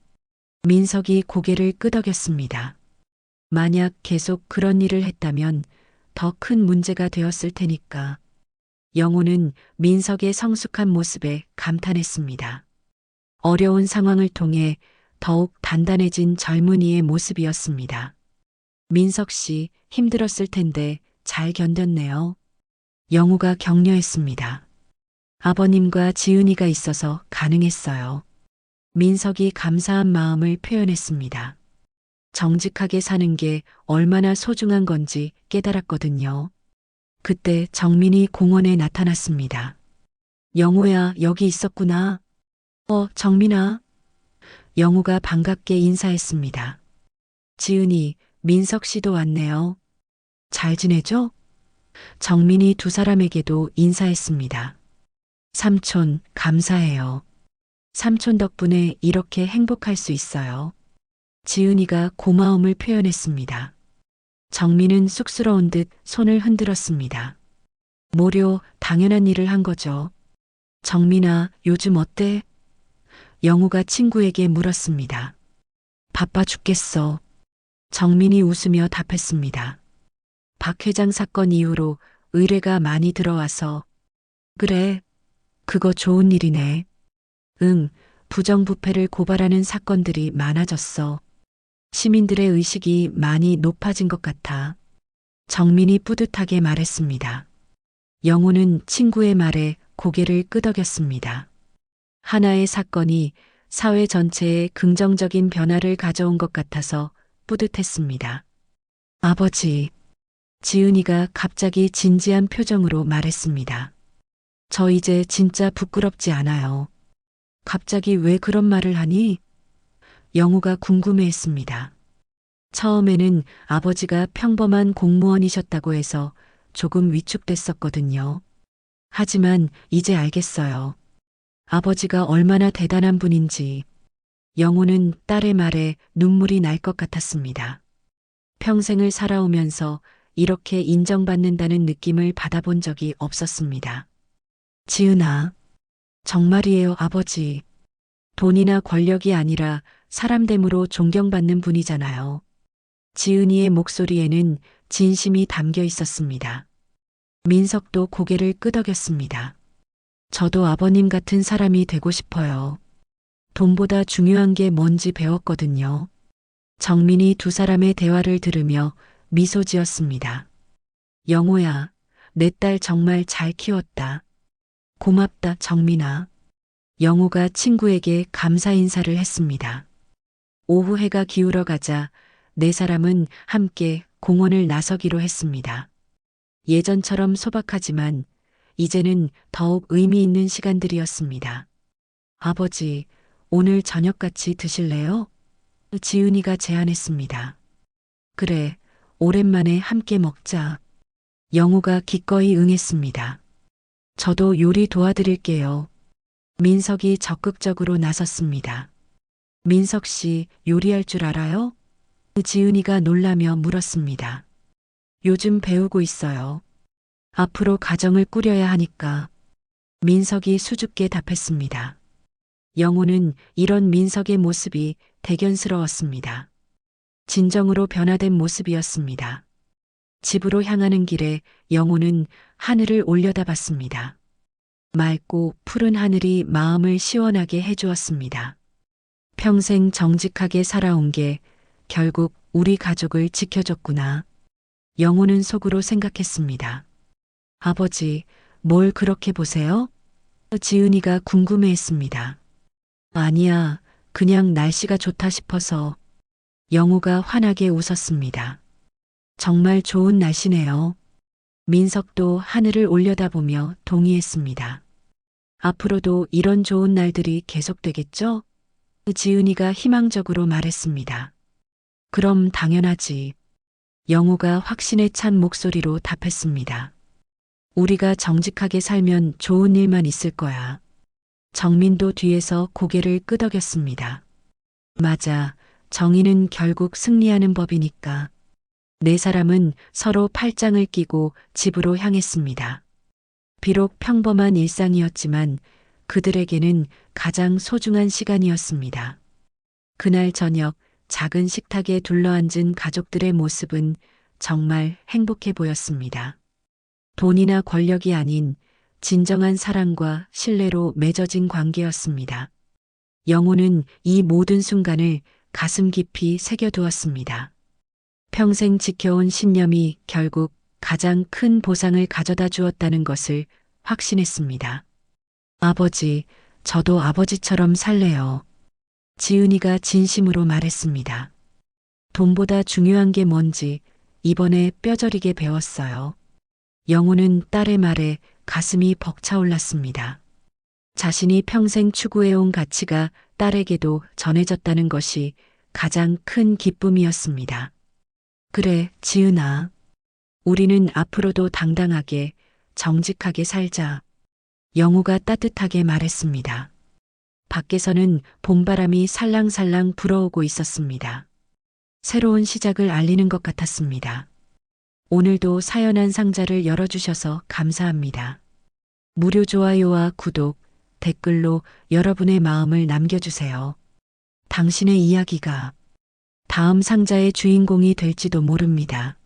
민석이 고개를 끄덕였습니다. 만약 계속 그런 일을 했다면 더 큰 문제가 되었을 테니까. 영호는 민석의 성숙한 모습에 감탄했습니다. 어려운 상황을 통해 더욱 단단해진 젊은이의 모습이었습니다. 민석 씨 힘들었을 텐데 잘 견뎠네요. 영우가 격려했습니다. 아버님과 지은이가 있어서 가능했어요. 민석이 감사한 마음을 표현했습니다. 정직하게 사는 게 얼마나 소중한 건지 깨달았거든요. 그때 정민이 공원에 나타났습니다. 영호야, 여기 있었구나. 정민아. 영호가 반갑게 인사했습니다. 지은이, 민석 씨도 왔네요. 잘 지내죠? 정민이 두 사람에게도 인사했습니다. 삼촌, 감사해요. 삼촌 덕분에 이렇게 행복할 수 있어요. 지은이가 고마움을 표현했습니다. 정민은 쑥스러운 듯 손을 흔들었습니다. 모려 당연한 일을 한 거죠. 정민아, 요즘 어때? 영우가 친구에게 물었습니다. 바빠 죽겠어. 정민이 웃으며 답했습니다. 박 회장 사건 이후로 의뢰가 많이 들어와서. 그래, 그거 좋은 일이네. 응, 부정부패를 고발하는 사건들이 많아졌어. 시민들의 의식이 많이 높아진 것 같아. 정민이 뿌듯하게 말했습니다. 영우는 친구의 말에 고개를 끄덕였습니다. 하나의 사건이 사회 전체에 긍정적인 변화를 가져온 것 같아서 뿌듯했습니다. 아버지, 지은이가 갑자기 진지한 표정으로 말했습니다. 저 이제 진짜 부끄럽지 않아요. 갑자기 왜 그런 말을 하니? 영우가 궁금해했습니다. 처음에는 아버지가 평범한 공무원이셨다고 해서 조금 위축됐었거든요. 하지만 이제 알겠어요. 아버지가 얼마나 대단한 분인지. 영우는 딸의 말에 눈물이 날 것 같았습니다. 평생을 살아오면서 이렇게 인정받는다는 느낌을 받아본 적이 없었습니다. 지은아, 정말이에요, 아버지. 돈이나 권력이 아니라 사람됨으로 존경받는 분이잖아요. 지은이의 목소리에는 진심이 담겨 있었습니다. 민석도 고개를 끄덕였습니다. 저도 아버님 같은 사람이 되고 싶어요. 돈보다 중요한 게 뭔지 배웠거든요. 정민이 두 사람의 대화를 들으며 미소 지었습니다. 영호야, 내 딸 정말 잘 키웠다. 고맙다, 정민아. 영호가 친구에게 감사 인사를 했습니다. 오후 해가 기울어 가자 네 사람은 함께 공원을 나서기로 했습니다. 예전처럼 소박하지만 이제는 더욱 의미 있는 시간들이었습니다. 아버지, 오늘 저녁 같이 드실래요? 지은이가 제안했습니다. 그래, 오랜만에 함께 먹자. 영우가 기꺼이 응했습니다. 저도 요리 도와드릴게요. 민석이 적극적으로 나섰습니다. 민석 씨 요리할 줄 알아요? 지은이가 놀라며 물었습니다. 요즘 배우고 있어요. 앞으로 가정을 꾸려야 하니까. 민석이 수줍게 답했습니다. 영호는 이런 민석의 모습이 대견스러웠습니다. 진정으로 변화된 모습이었습니다. 집으로 향하는 길에 영호는 하늘을 올려다봤습니다. 맑고 푸른 하늘이 마음을 시원하게 해주었습니다. 평생 정직하게 살아온 게 결국 우리 가족을 지켜줬구나. 영호는 속으로 생각했습니다. 아버지, 뭘 그렇게 보세요? 지은이가 궁금해했습니다. 아니야, 그냥 날씨가 좋다 싶어서. 영호가 환하게 웃었습니다. 정말 좋은 날씨네요. 민석도 하늘을 올려다보며 동의했습니다. 앞으로도 이런 좋은 날들이 계속되겠죠? 지은이가 희망적으로 말했습니다. 그럼 당연하지. 영호가 확신에 찬 목소리로 답했습니다. 우리가 정직하게 살면 좋은 일만 있을 거야. 정민도 뒤에서 고개를 끄덕였습니다. 맞아. 정의는 결국 승리하는 법이니까. 네 사람은 서로 팔짱을 끼고 집으로 향했습니다. 비록 평범한 일상이었지만 그들에게는 가장 소중한 시간이었습니다. 그날 저녁 작은 식탁에 둘러앉은 가족들의 모습은 정말 행복해 보였습니다. 돈이나 권력이 아닌 진정한 사랑과 신뢰로 맺어진 관계였습니다. 영호는 이 모든 순간을 가슴 깊이 새겨두었습니다. 평생 지켜온 신념이 결국 가장 큰 보상을 가져다 주었다는 것을 확신했습니다. 아버지, 저도 아버지처럼 살래요. 지은이가 진심으로 말했습니다. 돈보다 중요한 게 뭔지 이번에 뼈저리게 배웠어요. 영호는 딸의 말에 가슴이 벅차올랐습니다. 자신이 평생 추구해온 가치가 딸에게도 전해졌다는 것이 가장 큰 기쁨이었습니다. 그래, 지은아. 우리는 앞으로도 당당하게, 정직하게 살자. 영호가 따뜻하게 말했습니다. 밖에서는 봄바람이 살랑살랑 불어오고 있었습니다. 새로운 시작을 알리는 것 같았습니다. 오늘도 사연한 상자를 열어주셔서 감사합니다. 무료 좋아요와 구독, 댓글로 여러분의 마음을 남겨주세요. 당신의 이야기가 다음 상자의 주인공이 될지도 모릅니다.